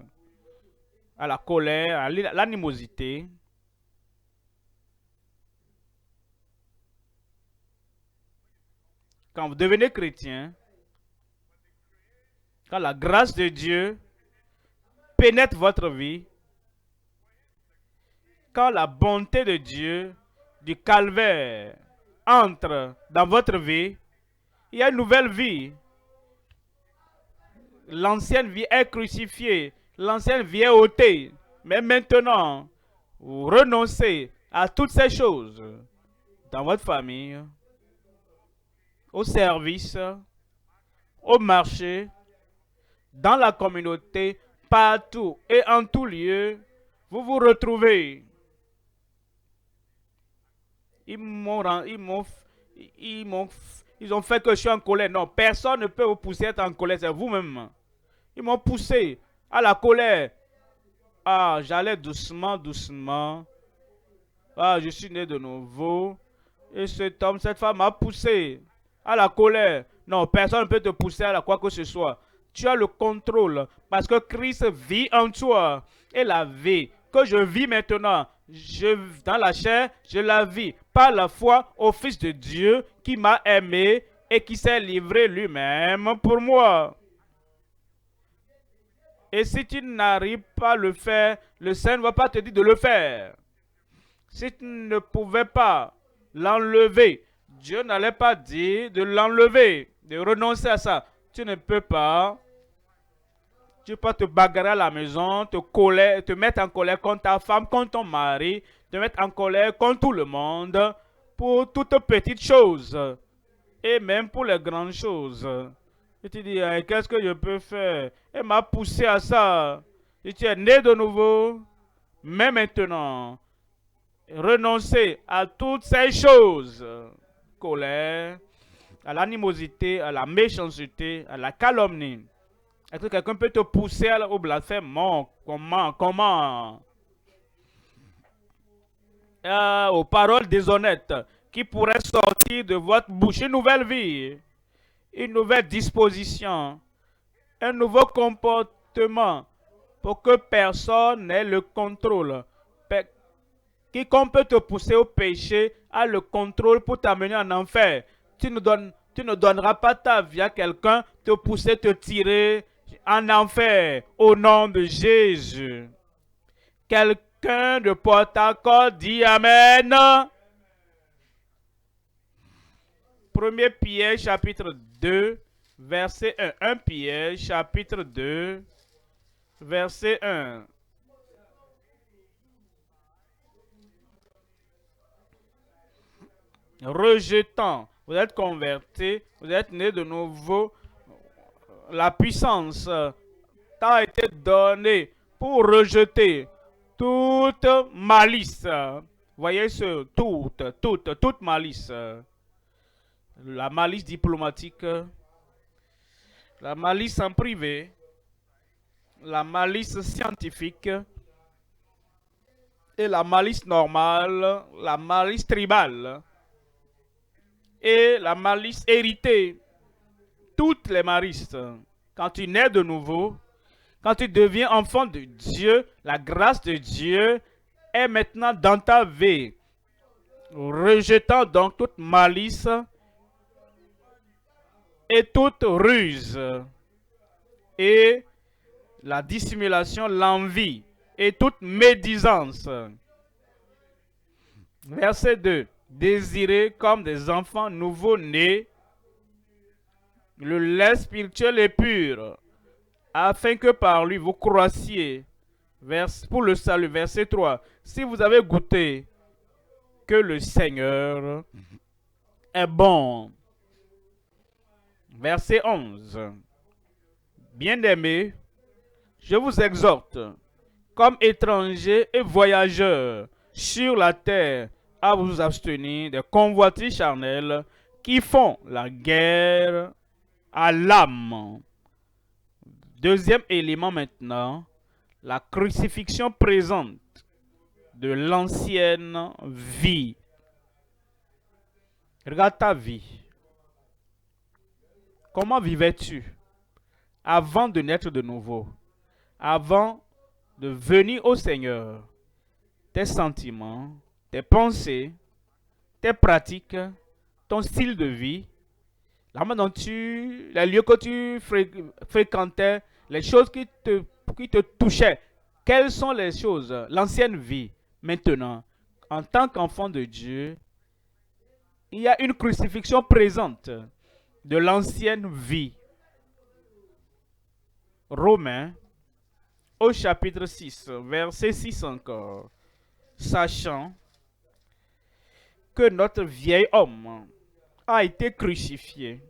à la colère, à l'animosité, quand vous devenez chrétien, quand la grâce de Dieu pénètre votre vie, quand la bonté de Dieu du calvaire entre dans votre vie, il y a une nouvelle vie. L'ancienne vie est crucifiée, l'ancienne vie est ôtée. Mais maintenant, vous renoncez à toutes ces choses dans votre famille, au service, au marché, dans la communauté, partout et en tout lieu, vous vous retrouvez. Ils ont fait que je suis en colère. Non, personne ne peut vous pousser à être en colère, c'est vous-même. Ils m'ont poussé à la colère. Ah, j'allais doucement, doucement. Ah, je suis né de nouveau. Et cet homme, cette femme m'a poussé à la colère. Non, personne ne peut te pousser à quoi que ce soit. Tu as le contrôle parce que Christ vit en toi. Et la vie que je vis maintenant, dans la chair, je la vis par la foi au Fils de Dieu qui m'a aimé et qui s'est livré lui-même pour moi. Et si tu n'arrives pas à le faire, le Seigneur ne va pas te dire de le faire. Si tu ne pouvais pas l'enlever, Dieu n'allait pas dire de l'enlever, de renoncer à ça. Tu ne peux pas. Tu peux pas te bagarrer à la maison, te mettre en colère contre ta femme, contre ton mari, te mettre en colère contre tout le monde pour toutes petites choses et même pour les grandes choses. Et tu dis, qu'est-ce que je peux faire? Elle m'a poussé à ça. Et tu es né de nouveau, mais maintenant, renoncer à toutes ces choses, colère, à l'animosité, à la méchanceté, à la calomnie. Est-ce que quelqu'un peut te pousser au blasphème? Non. Comment? Aux paroles déshonnêtes qui pourraient sortir de votre bouche. Une nouvelle vie, une nouvelle disposition, un nouveau comportement pour que personne n'ait le contrôle. Quiconque peut te pousser au péché a le contrôle pour t'amener en enfer. Tu Tu ne donneras pas ta vie à quelqu'un te pousser, te tirer en enfer au nom de Jésus. Quelqu'un de porte-accord dit Amen. 1 Pierre chapitre 2, verset 1. 1 Pierre chapitre 2, verset 1. Rejetant, vous êtes convertis, vous êtes nés de nouveau, la puissance t'a été donnée pour rejeter toute malice. Voyez ce toute malice. La malice diplomatique, la malice en privé, la malice scientifique et la malice normale, la malice tribale et la malice héritée. Toutes les malices. Quand tu nais de nouveau, quand tu deviens enfant de Dieu, la grâce de Dieu est maintenant dans ta vie. Rejetant donc toute malice et toute ruse et la dissimulation, l'envie et toute médisance. Verset 2. Désirez comme des enfants nouveau-nés le lait spirituel et pur, afin que par lui vous croissiez. Pour le salut, verset 3. Si vous avez goûté que le Seigneur est bon. Verset 11. Bien-aimés, je vous exhorte, comme étrangers et voyageurs sur la terre, à vous abstenir des convoitises charnelles qui font la guerre à l'âme. Deuxième élément maintenant, la crucifixion présente de l'ancienne vie. Regarde ta vie. Comment vivais-tu avant de naître de nouveau, avant de venir au Seigneur? Tes sentiments, tes pensées, tes pratiques, ton style de vie, la manière dont les lieux que tu fréquentais, les choses qui te touchaient. Quelles sont les choses, l'ancienne vie? Maintenant, en tant qu'enfant de Dieu, il y a une crucifixion présente de l'ancienne vie. Romains, au chapitre 6, verset 6 encore. Sachant que notre vieil homme a été crucifié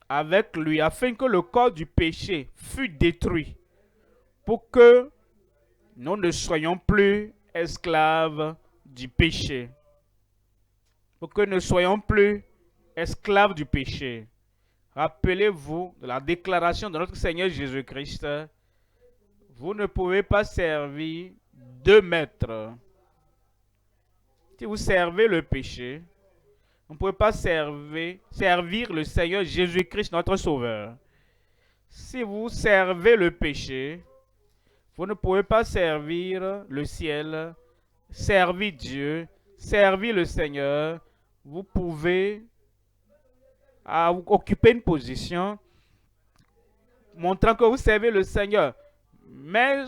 avec lui afin que le corps du péché fût détruit pour que nous ne soyons plus esclaves du péché. Pour que nous ne soyons plus esclaves du péché. Rappelez-vous de la déclaration de notre Seigneur Jésus-Christ. Vous ne pouvez pas servir deux maîtres. Si vous servez le péché, vous ne pouvez pas servir le Seigneur Jésus-Christ, notre Sauveur. Si vous servez le péché, vous ne pouvez pas servir le ciel, servir Dieu, servir le Seigneur. Vous pouvez occuper une position montrant que vous servez le Seigneur. Mais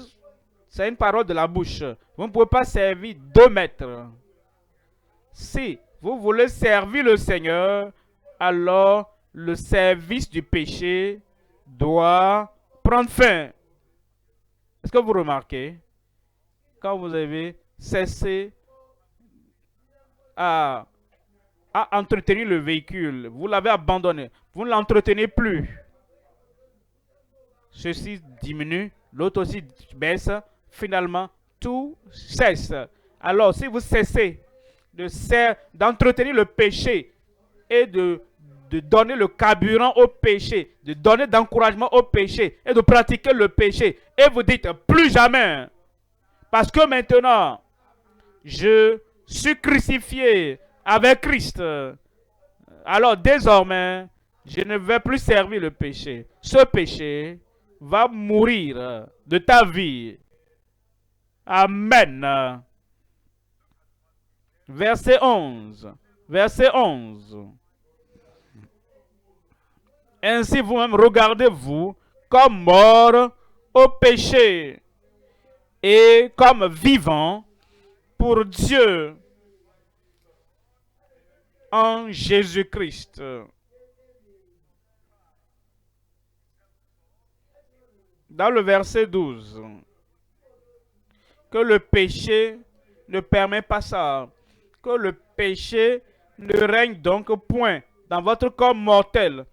c'est une parole de la bouche. Vous ne pouvez pas servir deux maîtres. Si vous voulez servir le Seigneur, alors le service du péché doit prendre fin. Est-ce que vous remarquez? Quand vous avez cessé à entretenir le véhicule, vous l'avez abandonné, vous ne l'entretenez plus. Ceci diminue, l'autre aussi baisse, finalement tout cesse. Alors si vous cessez d'entretenir le péché et de donner le carburant au péché, de donner d'encouragement au péché et de pratiquer le péché, et vous dites plus jamais, parce que maintenant je suis crucifié avec Christ, alors désormais je ne vais plus servir le péché. Ce péché va mourir de ta vie. Amen. Verset 11. Verset 11. Ainsi vous-même regardez-vous comme mort au péché et comme vivant pour Dieu en Jésus-Christ. Dans le verset 12, que le péché ne permet pas ça, que le péché ne règne donc point dans votre corps mortel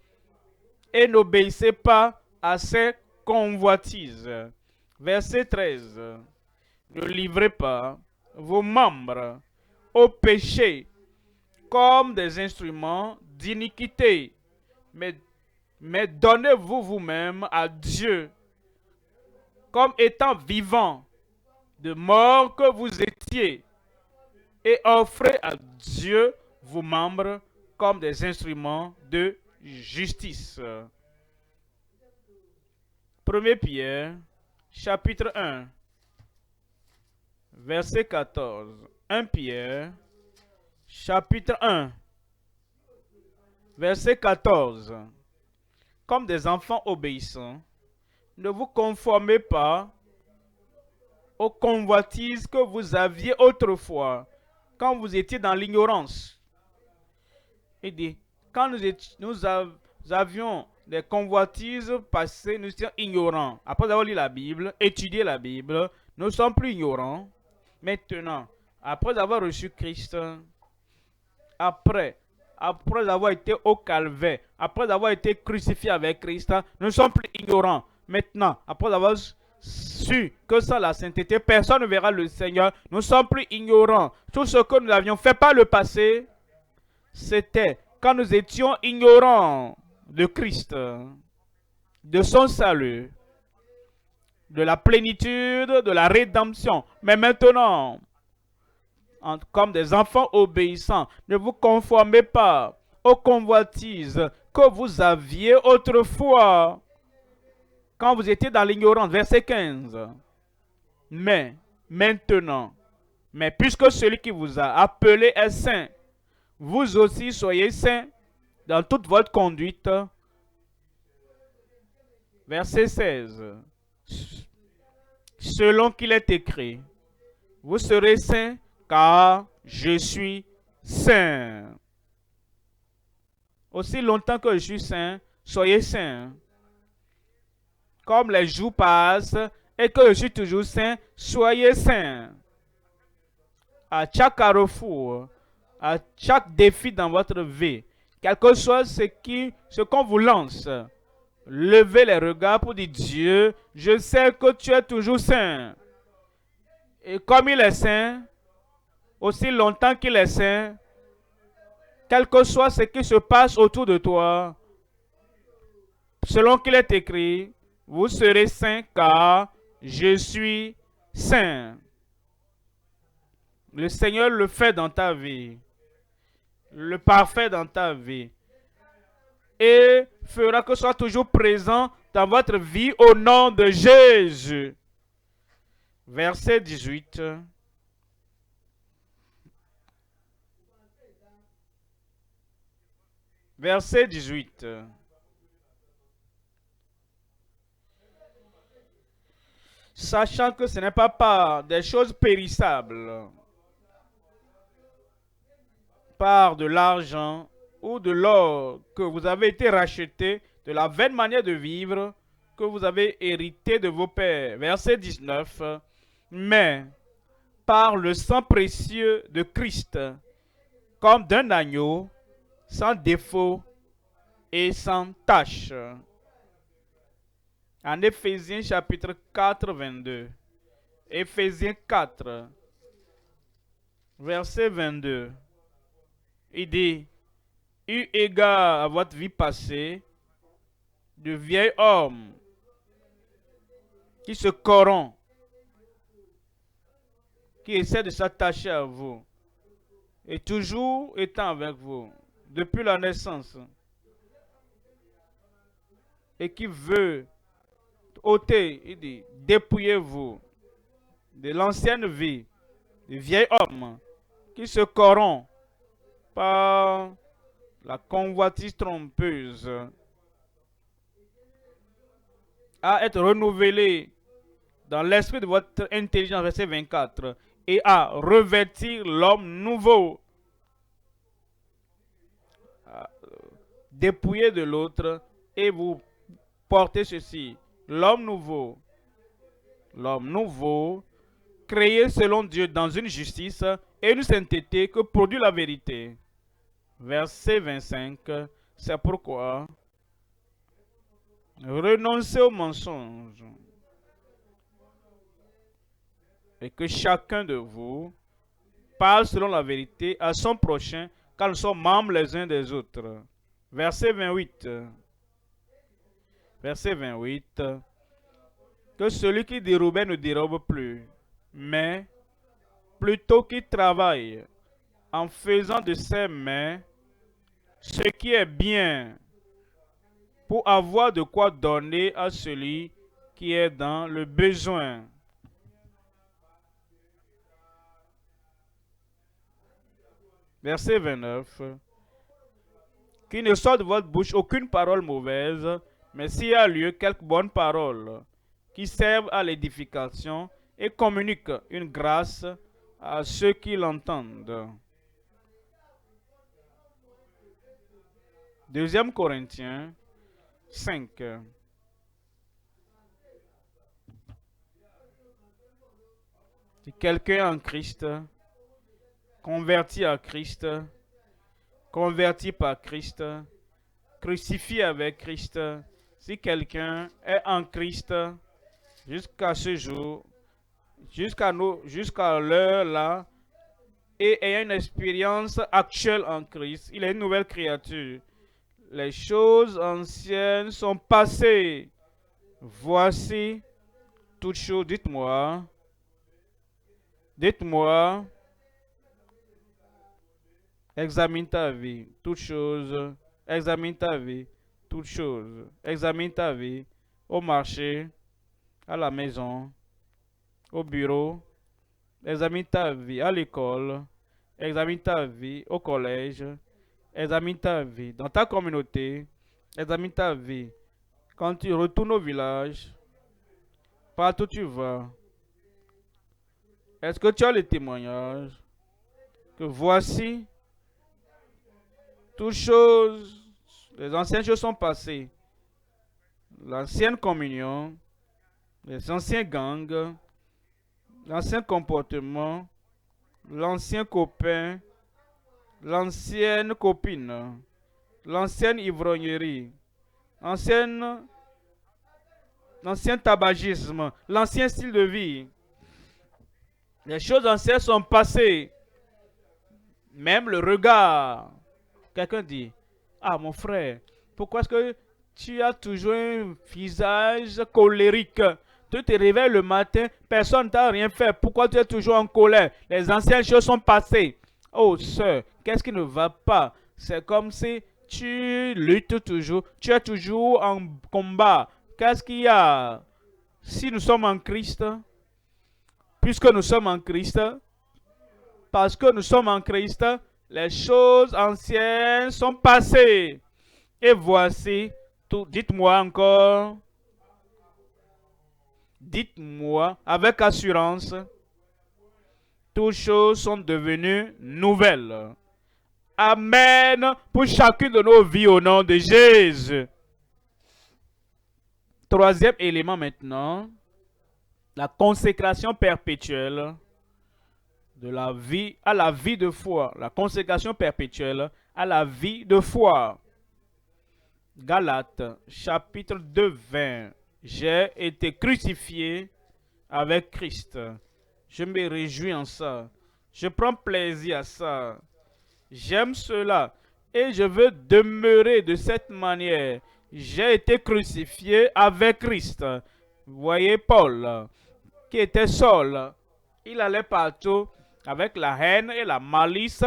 et n'obéissez pas à ses convoitises. Verset 13, ne livrez pas vos membres au péché comme des instruments d'iniquité, mais donnez-vous vous-même à Dieu comme étant vivant de mort que vous étiez, et offrez à Dieu vos membres comme des instruments de justice. 1 Pierre, chapitre 1, verset 14. 1 Pierre, chapitre 1, verset 14. Comme des enfants obéissants, ne vous conformez pas aux convoitises que vous aviez autrefois, quand vous étiez dans l'ignorance. Il dit, quand nous avions des convoitises passées, nous étions ignorants. Après avoir lu la Bible, étudié la Bible, nous ne sommes plus ignorants. Maintenant, après avoir reçu Christ, après avoir été au calvaire, après avoir été crucifié avec Christ, nous ne sommes plus ignorants. Maintenant, après avoir su que sans la sainteté, personne ne verra le Seigneur, nous ne sommes plus ignorants. Tout ce que nous avions fait par le passé, c'était quand nous étions ignorants de Christ, de son salut, de la plénitude, de la rédemption. Mais maintenant, comme des enfants obéissants, ne vous conformez pas aux convoitises que vous aviez autrefois, quand vous étiez dans l'ignorance. Verset 15. Mais maintenant, mais puisque celui qui vous a appelé est saint, vous aussi soyez saints dans toute votre conduite. Verset 16. Selon qu'il est écrit, vous serez saints car je suis saint. Aussi longtemps que je suis saint, soyez saints. Comme les jours passent et que je suis toujours saint, soyez saints. À chaque carrefour, à chaque défi dans votre vie, quel que soit ce qu'on vous lance, levez les regards pour dire, Dieu, je sais que tu es toujours saint. Et comme il est saint, aussi longtemps qu'il est saint, quel que soit ce qui se passe autour de toi, selon qu'il est écrit, vous serez saints car je suis saint. Le Seigneur le fait dans ta vie, le parfait dans ta vie, et fera que ce soit toujours présent dans votre vie au nom de Jésus. Verset 18. Verset 18. Sachant que ce n'est pas par des choses périssables, par de l'argent ou de l'or que vous avez été rachetés de la vaine manière de vivre que vous avez hérité de vos pères. Verset 19. Mais par le sang précieux de Christ, comme d'un agneau, sans défaut et sans tache. En Éphésiens chapitre 4, 22. Éphésiens 4, verset 22. Il dit, eu égard à votre vie passée, de vieil homme qui se corrompt, qui essaie de s'attacher à vous, et toujours étant avec vous, depuis la naissance, et qui veut ôter, il dit, dépouillez-vous de l'ancienne vie, du vieil homme qui se corrompt par la convoitise trompeuse à être renouvelé dans l'esprit de votre intelligence, verset 24, et à revêtir l'homme nouveau, dépouillé de l'autre, et vous portez ceci, l'homme nouveau, créé selon Dieu dans une justice et une sainteté que produit la vérité. Verset 25, c'est pourquoi renoncez au mensonge et que chacun de vous parle selon la vérité à son prochain, car nous sommes membres les uns des autres. Verset 28. Verset 28. Que celui qui dérobait ne dérobe plus, mais plutôt qu'il travaille en faisant de ses mains ce qui est bien pour avoir de quoi donner à celui qui est dans le besoin. Verset 29. Qu'il ne sorte de votre bouche aucune parole mauvaise, mais s'il y a lieu, quelques bonnes paroles qui servent à l'édification et communiquent une grâce à ceux qui l'entendent. 2 Corinthiens 5. Si quelqu'un est en Christ, converti à Christ, converti par Christ, crucifié avec Christ, si quelqu'un est en Christ jusqu'à ce jour, jusqu'à l'heure là, et ayant une expérience actuelle en Christ, il est une nouvelle créature. Les choses anciennes sont passées. Voici toutes choses. Dites-moi, examine ta vie, toutes choses. Examine ta vie, toutes choses. Examine ta vie au marché, à la maison, au bureau. Examine ta vie à l'école. Examine ta vie au collège. Examine ta vie dans ta communauté. Examine ta vie quand tu retournes au village. Partout où tu vas. Est-ce que tu as le témoignage que voici toutes choses, les anciennes choses sont passées. L'ancienne communion, les anciens gangs, l'ancien comportement, l'ancien copain, l'ancienne copine, l'ancienne ivrognerie, l'ancien tabagisme, l'ancien style de vie. Les choses anciennes sont passées. Même le regard. Quelqu'un dit, ah mon frère, pourquoi est-ce que tu as toujours un visage colérique? Tu te réveilles le matin, personne ne t'a rien fait. Pourquoi tu es toujours en colère? Les anciennes choses sont passées. Oh sœur, qu'est-ce qui ne va pas? C'est comme si tu luttes toujours, tu es toujours en combat. Qu'est-ce qu'il y a? Si nous sommes en Christ, puisque nous sommes en Christ, parce que nous sommes en Christ, les choses anciennes sont passées. Et voici, dites-moi encore, dites-moi avec assurance, toutes choses sont devenues nouvelles. Amen pour chacune de nos vies au nom de Jésus. Troisième élément maintenant, la consécration perpétuelle de la vie à la vie de foi. La consécration perpétuelle à la vie de foi. Galates, chapitre 2, 20. J'ai été crucifié avec Christ. Je me réjouis en ça. Je prends plaisir à ça. J'aime cela. Et je veux demeurer de cette manière. J'ai été crucifié avec Christ. Vous voyez Paul, qui était seul. Il allait partout avec la haine et la malice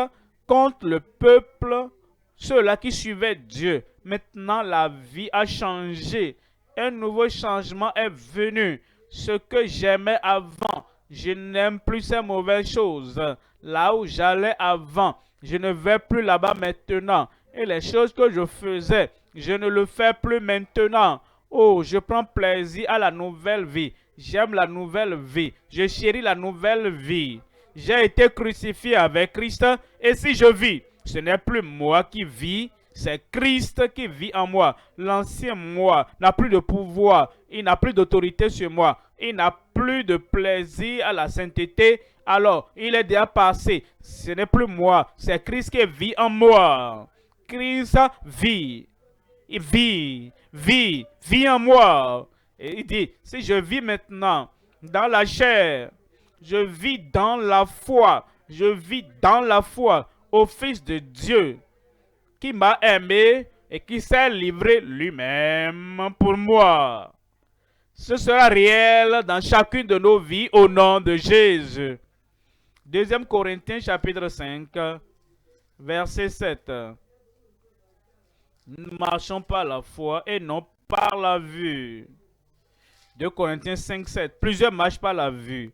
contre le peuple, ceux-là qui suivaient Dieu. Maintenant, la vie a changé. Un nouveau changement est venu. Ce que j'aimais avant, je n'aime plus ces mauvaises choses. Là où j'allais avant, je ne vais plus là-bas maintenant. Et les choses que je faisais, je ne le fais plus maintenant. Oh, je prends plaisir à la nouvelle vie. J'aime la nouvelle vie. Je chéris la nouvelle vie. J'ai été crucifié avec Christ et si je vis, ce n'est plus moi qui vis, c'est Christ qui vit en moi. L'ancien moi n'a plus de pouvoir, il n'a plus d'autorité sur moi, il n'a plus de plaisir à la sainteté. Alors, il est déjà passé. Ce n'est plus moi, c'est Christ qui vit en moi. Christ vit. Il vit en moi. Et il dit, si je vis maintenant dans la chair, je vis dans la foi, je vis dans la foi au Fils de Dieu qui m'a aimé et qui s'est livré lui-même pour moi. Ce sera réel dans chacune de nos vies au nom de Jésus. 2 Corinthiens chapitre 5, verset 7. Nous marchons par la foi et non par la vue. 2 Corinthiens 5, 7. Plusieurs marchent par la vue.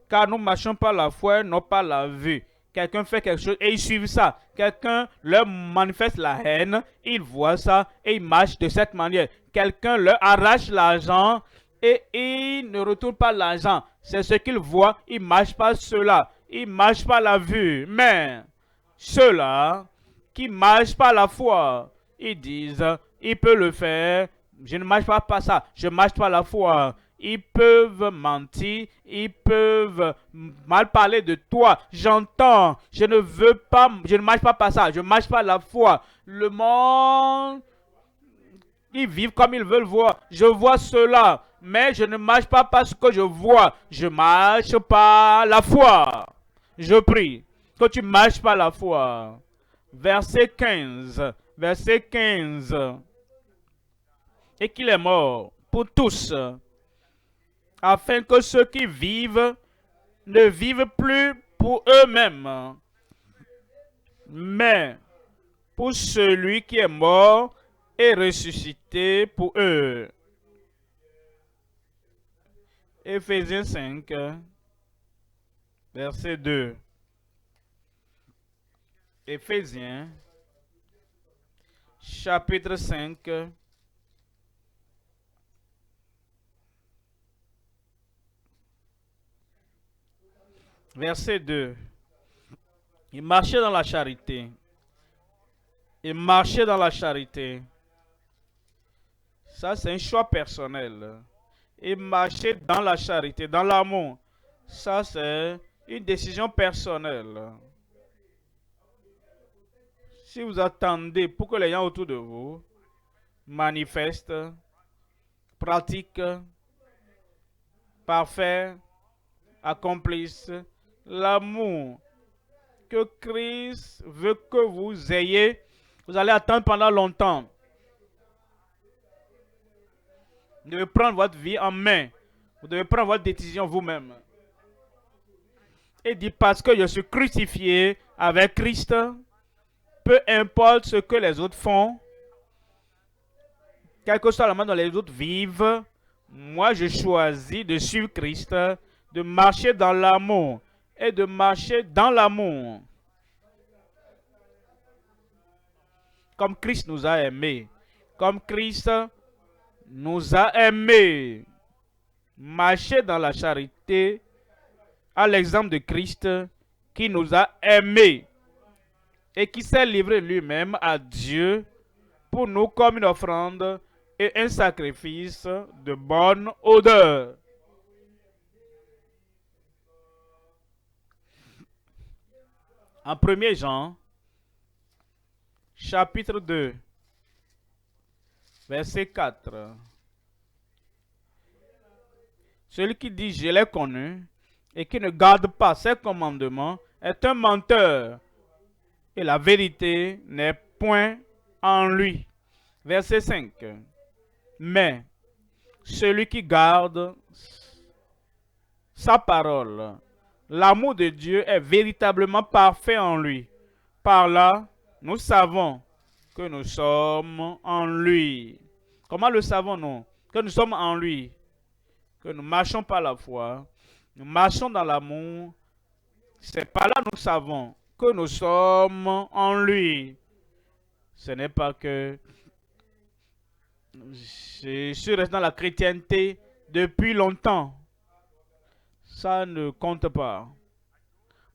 Car nous marchons par la foi et non par la vue. Quelqu'un fait quelque chose et ils suivent ça. Quelqu'un leur manifeste la haine, ils voient ça et ils marchent de cette manière. Quelqu'un leur arrache l'argent et ils ne retournent pas l'argent. C'est ce qu'ils voient, ils marchent par cela. Ils marchent par la vue. Mais ceux-là qui marchent par la foi, ils disent, ils peuvent le faire. Je ne marche pas par ça, je marche par la foi. Ils peuvent mentir, ils peuvent mal parler de toi. J'entends, je ne marche pas par ça, je marche par la foi. Le monde, ils vivent comme ils veulent voir. Je vois cela, mais je ne marche pas par ce que je vois. Je marche par la foi. Je prie que tu marches par la foi. Verset 15. Verset 15. Et qu'il est mort pour tous, afin que ceux qui vivent ne vivent plus pour eux-mêmes, mais pour celui qui est mort et ressuscité pour eux. Éphésiens 5, verset 2. Éphésiens, chapitre 5, verset 2. Il marchait dans la charité. Il marchait dans la charité. Ça, c'est un choix personnel. Il marchait dans la charité, dans l'amour. Ça, c'est une décision personnelle. Si vous attendez pour que les gens autour de vous manifestent, pratiquent, parfaits, accomplissent l'amour que Christ veut que vous ayez, vous allez attendre pendant longtemps. Vous devez prendre votre vie en main. Vous devez prendre votre décision vous-même. Et dire parce que je suis crucifié avec Christ, peu importe ce que les autres font, quel que soit la manière dont les autres vivent, moi je choisis de suivre Christ, de marcher dans l'amour et de marcher dans l'amour. Comme Christ nous a aimés. Comme Christ nous a aimés. Marcher dans la charité à l'exemple de Christ qui nous a aimés et qui s'est livré lui-même à Dieu pour nous comme une offrande et un sacrifice de bonne odeur. En 1 Jean, chapitre 2, verset 4. Celui qui dit « Je l'ai connu » et qui ne garde pas ses commandements est un menteur et la vérité n'est point en lui. Verset 5. Mais celui qui garde sa parole, l'amour de Dieu est véritablement parfait en lui. Par là, nous savons que nous sommes en lui. Comment le savons-nous? Que nous sommes en lui. Que nous marchons par la foi. Nous marchons dans l'amour. C'est par là nous savons que nous sommes en lui. Ce n'est pas que Je suis resté dans la chrétienté depuis longtemps. Ça ne compte pas.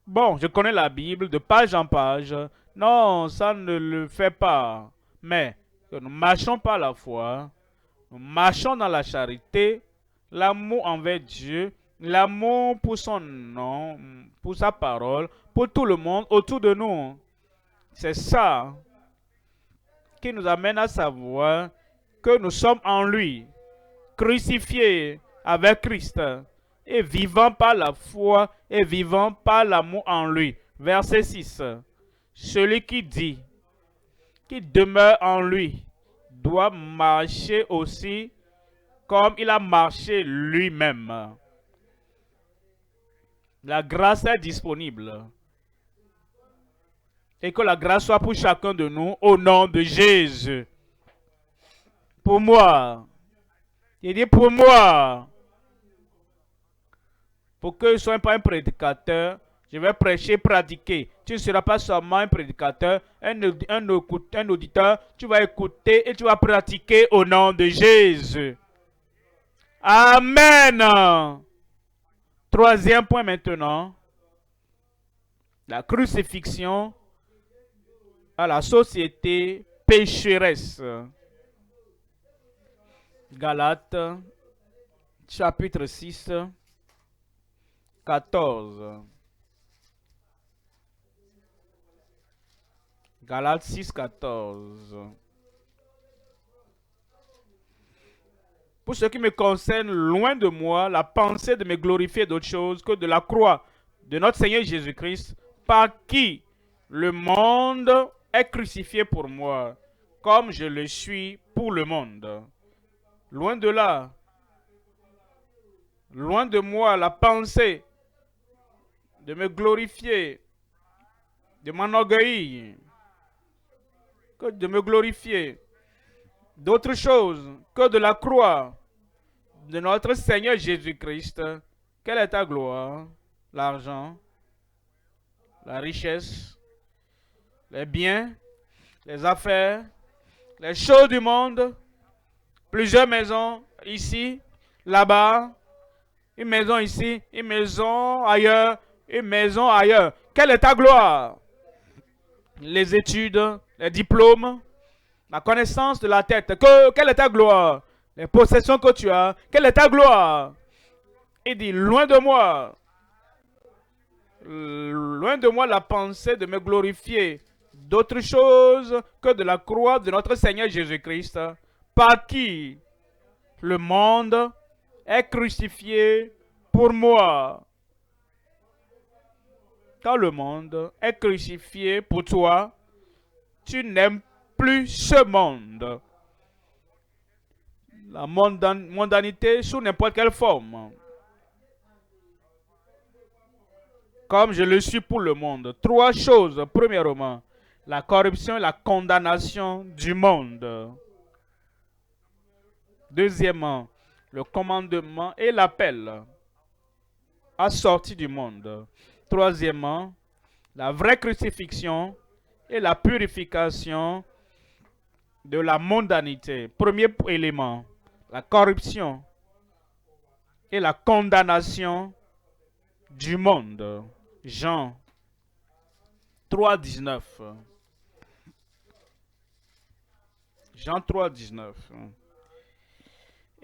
Bon, je connais la Bible de page en page. Non, ça ne le fait pas. Mais que nous marchons par la foi, nous marchons dans la charité, l'amour envers Dieu, l'amour pour son nom, pour sa parole, pour tout le monde autour de nous. C'est ça qui nous amène à savoir que nous sommes en lui, crucifiés avec Christ et vivant par la foi et vivant par l'amour en lui. Verset 6. Celui qui demeure en lui, doit marcher aussi comme il a marché lui-même. La grâce est disponible. Et que la grâce soit pour chacun de nous au nom de Jésus. Pour moi, il dit pour moi, pour que je ne sois pas un prédicateur, je vais prêcher, pratiquer. Tu ne seras pas seulement un prédicateur, un auditeur. Tu vas écouter et tu vas pratiquer au nom de Jésus. Amen. Troisième point maintenant. La crucifixion à la société pécheresse. Galates, chapitre 6, 14. Galates 6, 14. Pour ce qui me concerne, loin de moi la pensée de me glorifier d'autre chose que de la croix de notre Seigneur Jésus-Christ, par qui le monde est crucifié pour moi, comme je le suis pour le monde. Loin de là, loin de moi la pensée de me glorifier, de m'enorgueillir, que de me glorifier d'autre chose que de la croix de notre Seigneur Jésus-Christ. Quelle est ta gloire? L'argent, la richesse, les biens, les affaires, les choses du monde, plusieurs maisons ici, là-bas, une maison ici, une maison ailleurs, une maison ailleurs. Quelle est ta gloire? Les études, les diplômes, la connaissance de la tête. Quelle est ta gloire? Les possessions que tu as. Quelle est ta gloire? Il dit, loin de moi la pensée de me glorifier d'autre chose que de la croix de notre Seigneur Jésus-Christ, par qui le monde est crucifié pour moi. Quand le monde est crucifié pour toi, tu n'aimes plus ce monde. La mondanité sous n'importe quelle forme. Comme je le suis pour le monde. Trois choses. Premièrement, la corruption et la condamnation du monde. Deuxièmement, le commandement et l'appel à sortir du monde. Troisièmement, la vraie crucifixion et la purification de la mondanité. Premier élément, la corruption et la condamnation du monde. Jean 3, 19. Jean 3, 19.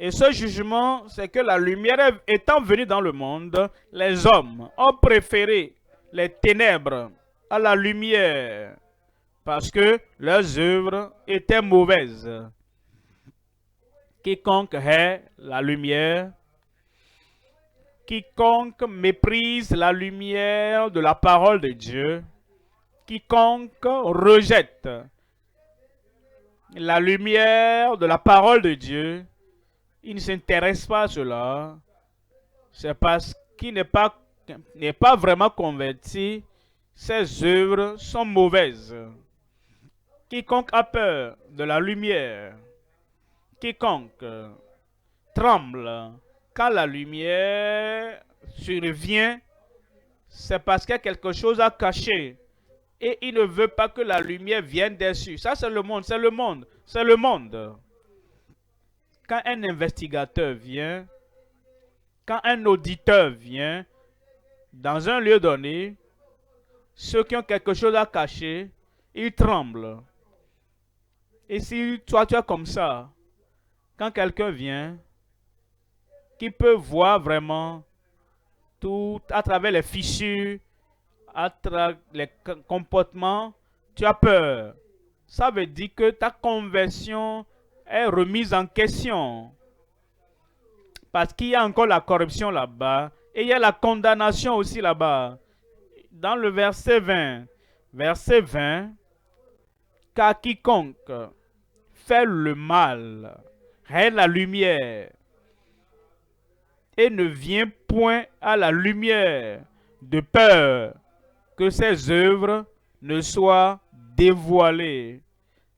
Et ce jugement, c'est que la lumière étant venue dans le monde, les hommes ont préféré les ténèbres à la lumière, parce que leurs œuvres étaient mauvaises. Quiconque hait la lumière, quiconque méprise la lumière de la parole de Dieu, quiconque rejette la lumière de la parole de Dieu, il ne s'intéresse pas à cela. C'est parce qu'il n'est pas vraiment converti. Ses œuvres sont mauvaises. Quiconque a peur de la lumière, quiconque tremble quand la lumière survient, c'est parce qu'il y a quelque chose à cacher. Et il ne veut pas que la lumière vienne dessus. Ça, c'est le monde, c'est le monde, c'est le monde. quand un investigateur vient, quand un auditeur vient dans un lieu donné, ceux qui ont quelque chose à cacher, ils tremblent. Et si toi tu es comme ça, quand quelqu'un vient, qui peut voir vraiment tout à travers les fissures, à travers les comportements, tu as peur. Ça veut dire que ta conversion est remise en question. Parce qu'il y a encore la corruption là-bas et il y a la condamnation aussi là-bas. Dans le verset 20, car quiconque fait le mal règne la lumière et ne vient point à la lumière de peur que ses œuvres ne soient dévoilées.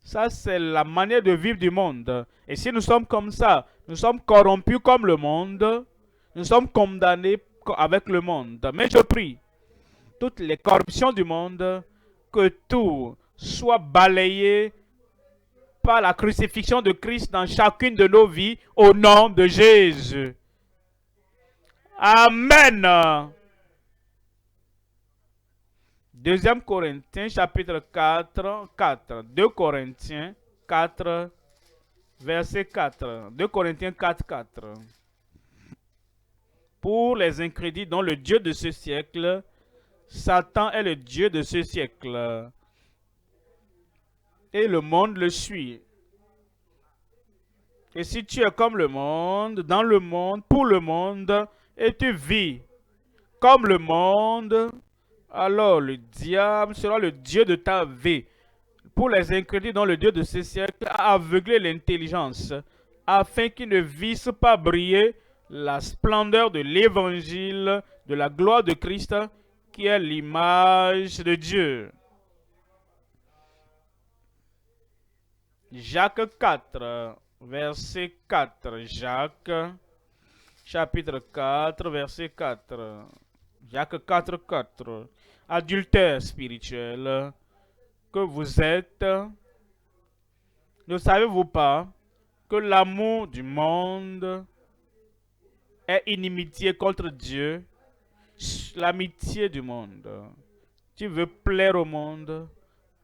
Ça, c'est la manière de vivre du monde. Et si nous sommes comme ça, nous sommes corrompus comme le monde, nous sommes condamnés avec le monde. Mais je prie, toutes les corruptions du monde, que tout soit balayé par la crucifixion de Christ dans chacune de nos vies, au nom de Jésus. Amen. 2 Corinthiens chapitre 4. 2 Corinthiens 4, verset 4. 2 Corinthiens 4, 4. Pour les incrédules dont le Dieu de ce siècle, Satan est le Dieu de ce siècle. Et le monde le suit. Et si tu es comme le monde, dans le monde, pour le monde, et tu vis comme le monde, alors le diable sera le Dieu de ta vie. Pour les incrédules dont le Dieu de ce siècle a aveuglé l'intelligence, afin qu'ils ne vissent pas briller la splendeur de l'évangile, de la gloire de Christ, qui est l'image de Dieu. Jacques 4, verset 4. Jacques, chapitre 4, verset 4. Jacques 4, 4. Adultère spirituel que vous êtes, ne savez-vous pas que l'amour du monde est inimitié contre Dieu? L'amitié du monde. Tu veux plaire au monde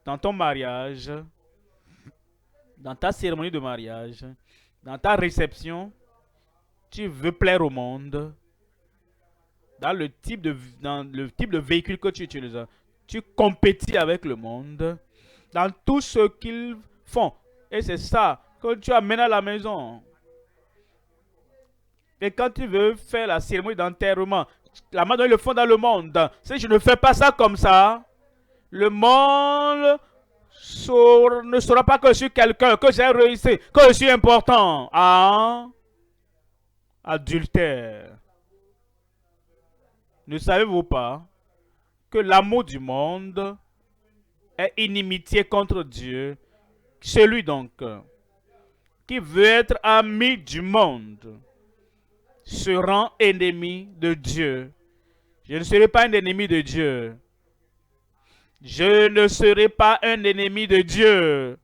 dans ton mariage, dans ta cérémonie de mariage, dans ta réception, tu veux plaire au monde. Dans le type de véhicule que tu utilises, tu compétis avec le monde. Dans tout ce qu'ils font. Et c'est ça que tu amènes à la maison. Et quand tu veux faire la cérémonie d'enterrement, la manière dont ils le font dans le monde, si je ne fais pas ça comme ça, le monde ne saura pas que je suis quelqu'un, que j'ai réussi, que je suis important. Ah, adultère. Ne savez-vous pas que l'amour du monde est inimitié contre Dieu? Celui donc qui veut être ami du monde se rend ennemi de Dieu. Je ne serai pas un ennemi de Dieu. Je ne serai pas un ennemi de Dieu.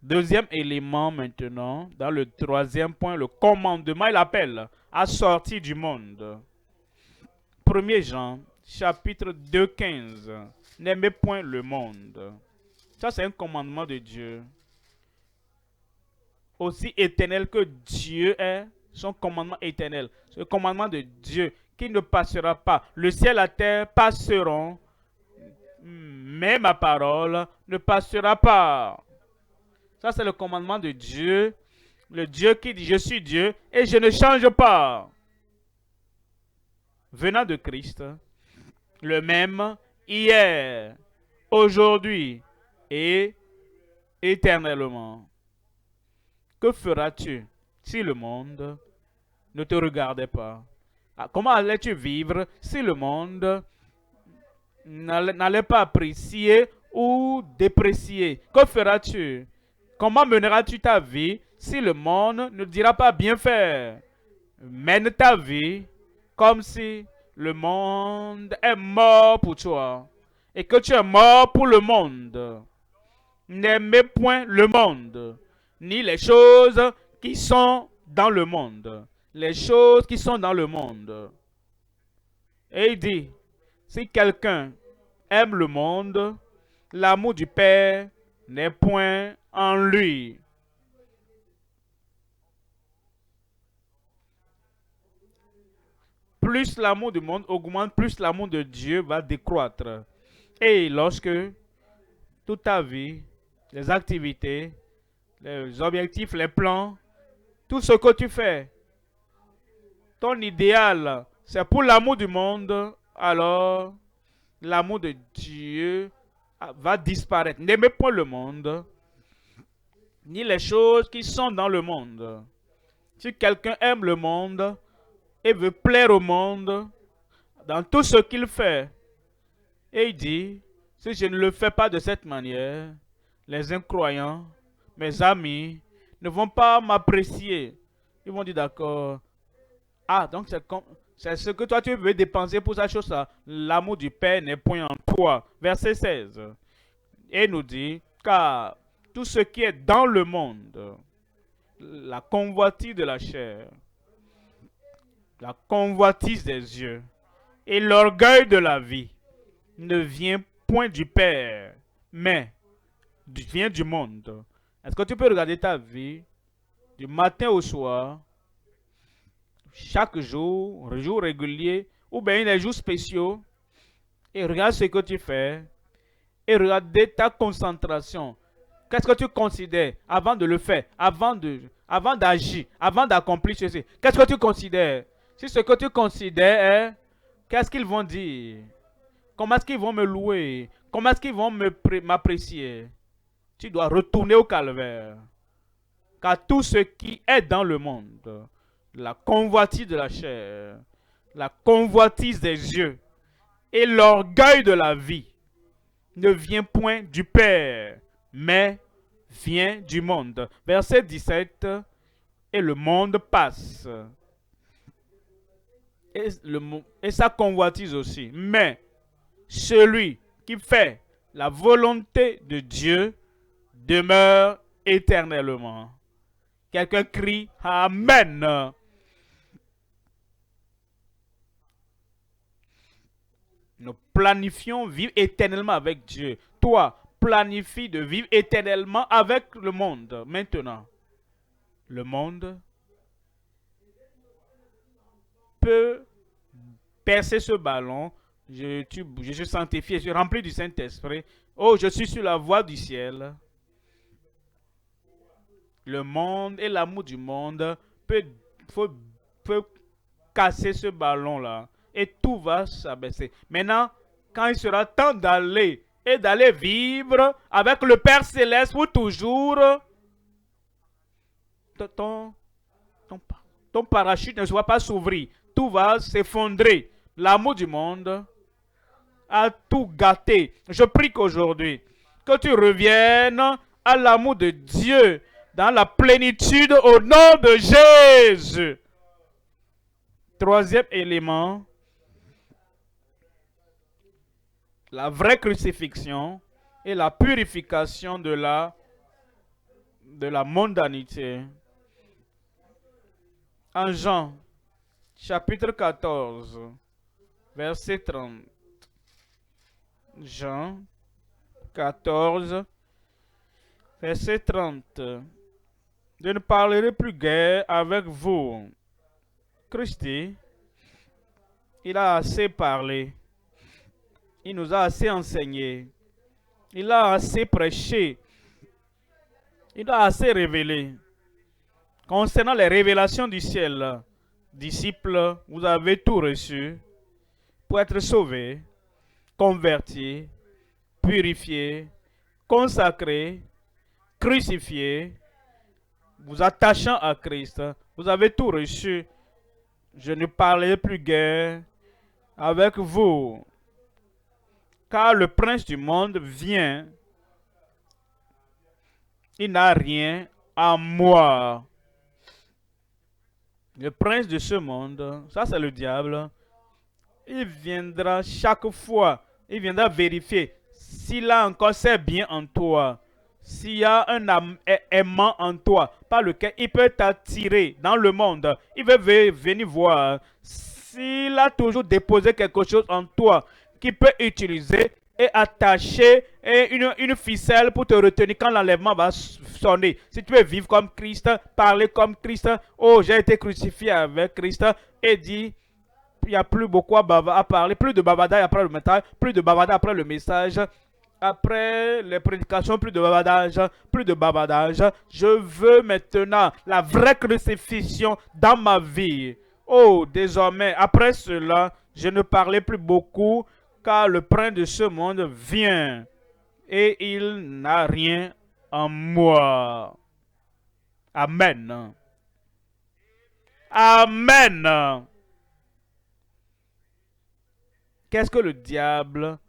Deuxième élément maintenant, dans le troisième point, le commandement, il appelle à sortir du monde. 1er Jean, chapitre 2, 15. N'aimez point le monde. Ça, c'est un commandement de Dieu. Aussi éternel que Dieu est, son commandement éternel. Ce commandement de Dieu qui ne passera pas. Le ciel et la terre passeront, mais ma parole ne passera pas. Ça, c'est le commandement de Dieu. Le Dieu qui dit, je suis Dieu et je ne change pas. Venant de Christ, le même hier, aujourd'hui et éternellement. Que feras-tu si le monde ne te regardait pas? Comment allais-tu vivre si le monde n'allait pas apprécier ou déprécier? Que feras-tu? Comment mèneras-tu ta vie si le monde ne dira pas bien faire? Mène ta vie comme si le monde est mort pour toi et que tu es mort pour le monde. N'aimez point le monde, ni les choses qui sont dans le monde. Les choses qui sont dans le monde. Et il dit, si quelqu'un aime le monde, l'amour du Père n'est point en lui. Plus l'amour du monde augmente, plus l'amour de Dieu va décroître. Et lorsque toute ta vie, les activités, les objectifs, les plans, tout ce que tu fais, ton idéal, c'est pour l'amour du monde, alors l'amour de Dieu va disparaître. N'aimez pas le monde, ni les choses qui sont dans le monde. Si quelqu'un aime le monde et veut plaire au monde dans tout ce qu'il fait, et il dit, si je ne le fais pas de cette manière, les incroyants, mes amis, ne vont pas m'apprécier. Ils vont dire d'accord. Ah, donc c'est ce que toi tu veux dépenser pour cette chose-là. L'amour du Père n'est point en toi. Verset 16. Et nous dit, car tout ce qui est dans le monde, la convoitise de la chair, la convoitise des yeux et l'orgueil de la vie ne vient point du Père, mais vient du monde. Est-ce que tu peux regarder ta vie du matin au soir, chaque jour, jour régulier, ou bien les jours spéciaux, et regarde ce que tu fais, et regarde ta concentration. Qu'est-ce que tu considères avant de le faire, avant d'agir, avant d'accomplir ceci? Qu'est-ce que tu considères? Si ce que tu considères est, qu'est-ce qu'ils vont dire? Comment est-ce qu'ils vont me louer? Comment est-ce qu'ils vont m'apprécier? Tu dois retourner au calvaire. Car tout ce qui est dans le monde, la convoitise de la chair, la convoitise des yeux et l'orgueil de la vie ne vient point du Père, mais vient du monde. Verset 17, et le monde passe. Et sa convoitise aussi. Mais celui qui fait la volonté de Dieu demeure éternellement. Quelqu'un crie Amen. Nous planifions vivre éternellement avec Dieu. Toi, planifie de vivre éternellement avec le monde. Maintenant, le monde peut percer ce ballon. Je suis sanctifié, je suis rempli du Saint-Esprit. Oh, je suis sur la voie du ciel. Le monde et l'amour du monde peut casser ce ballon-là. Et tout va s'abaisser. Maintenant, quand il sera temps d'aller vivre avec le Père Céleste pour toujours, ton parachute ne va pas s'ouvrir. Tout va s'effondrer. L'amour du monde a tout gâté. Je prie qu'aujourd'hui, que tu reviennes à l'amour de Dieu dans la plénitude au nom de Jésus. Troisième élément, la vraie crucifixion et la purification de la mondanité. En Jean, chapitre 14, verset 30. Jean 14, verset 30. Je ne parlerai plus guère avec vous. Christ, il a assez parlé. Il nous a assez enseigné. Il a assez prêché. Il a assez révélé. Concernant les révélations du ciel, disciples, vous avez tout reçu pour être sauvés, convertis, purifiés, consacrés, crucifiés, vous attachant à Christ. Vous avez tout reçu. Je ne parlerai plus guère avec vous. Car le prince du monde vient. Il n'a rien à moi. Le prince de ce monde, ça c'est le diable, il viendra chaque fois, il viendra vérifier s'il a encore ses biens en toi, s'il y a un aimant en toi, par lequel il peut t'attirer dans le monde, il veut venir voir. S'il a toujours déposé quelque chose en toi qu'il peut utiliser et attacher une ficelle pour te retenir quand l'enlèvement va sonner. Si tu veux vivre comme Christ, parler comme Christ, oh, j'ai été crucifié avec Christ, et dit, il n'y a plus beaucoup à parler, plus de bavardage après le message, plus de bavardage après le message. Après les prédications, plus de bavardage, plus de bavardage. Je veux maintenant la vraie crucifixion dans ma vie. Oh, désormais, après cela, je ne parlais plus beaucoup, car le prince de ce monde vient et il n'a rien en moi. Amen. Amen. Qu'est-ce que le diable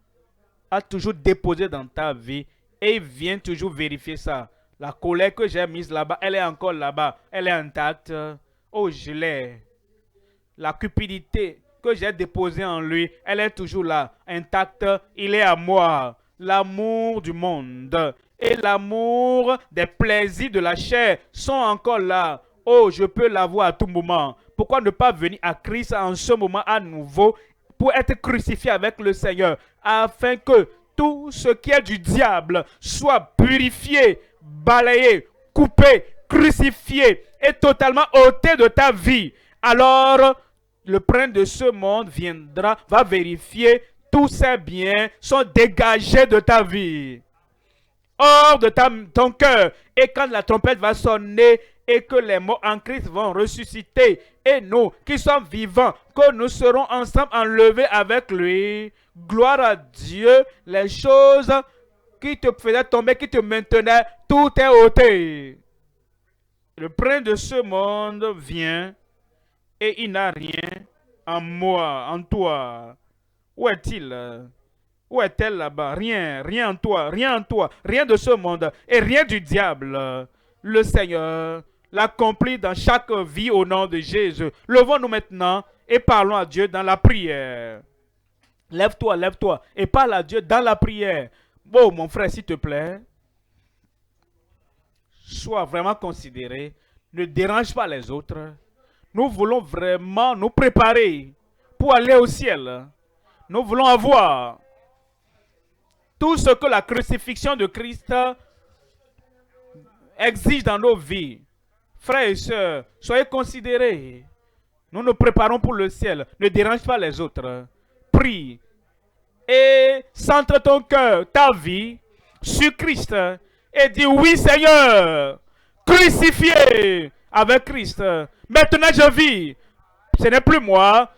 a toujours déposé dans ta vie et il vient toujours vérifier ça? La colère que j'ai mise là-bas, elle est encore là-bas. Elle est intacte. Oh, je l'ai. La cupidité que j'ai déposée en lui, elle est toujours là, intacte. Il est à moi. L'amour du monde et l'amour des plaisirs de la chair sont encore là. Oh, je peux l'avoir à tout moment. Pourquoi ne pas venir à Christ en ce moment à nouveau pour être crucifié avec le Seigneur, afin que tout ce qui est du diable soit purifié, balayé, coupé, crucifié et totalement ôté de ta vie. Alors, le prince de ce monde viendra, va vérifier, tous ces biens sont dégagés de ta vie, hors de ton cœur. Et quand la trompette va sonner et que les morts en Christ vont ressusciter, et nous qui sommes vivants, que nous serons ensemble enlevés avec lui, gloire à Dieu, les choses qui te faisaient tomber, qui te maintenaient, tout est ôté. Le prince de ce monde vient et il n'a rien en moi, en toi. Où est-il? Où est-elle là-bas? Rien, rien en toi, rien en toi, rien de ce monde et rien du diable. Le Seigneur l'accomplit dans chaque vie au nom de Jésus. Levons-nous maintenant et parlons à Dieu dans la prière. Lève-toi, lève-toi et parle à Dieu dans la prière. Oh, mon frère, s'il te plaît, sois vraiment considéré. Ne dérange pas les autres. Nous voulons vraiment nous préparer pour aller au ciel. Nous voulons avoir tout ce que la crucifixion de Christ exige dans nos vies. Frères et sœurs, soyez considérés. Nous nous préparons pour le ciel. Ne dérange pas les autres. Prie et centre ton cœur, ta vie sur Christ et dis oui Seigneur, crucifié avec Christ. Maintenant je vis. Ce n'est plus moi.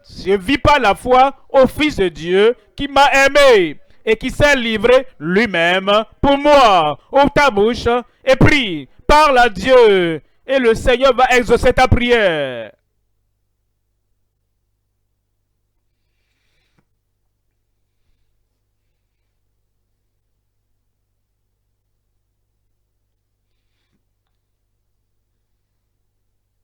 Je vis par la foi au Fils de Dieu qui m'a aimé et qui s'est livré lui-même pour moi. Ouvre ta bouche et prie. Parle à Dieu et le Seigneur va exaucer ta prière.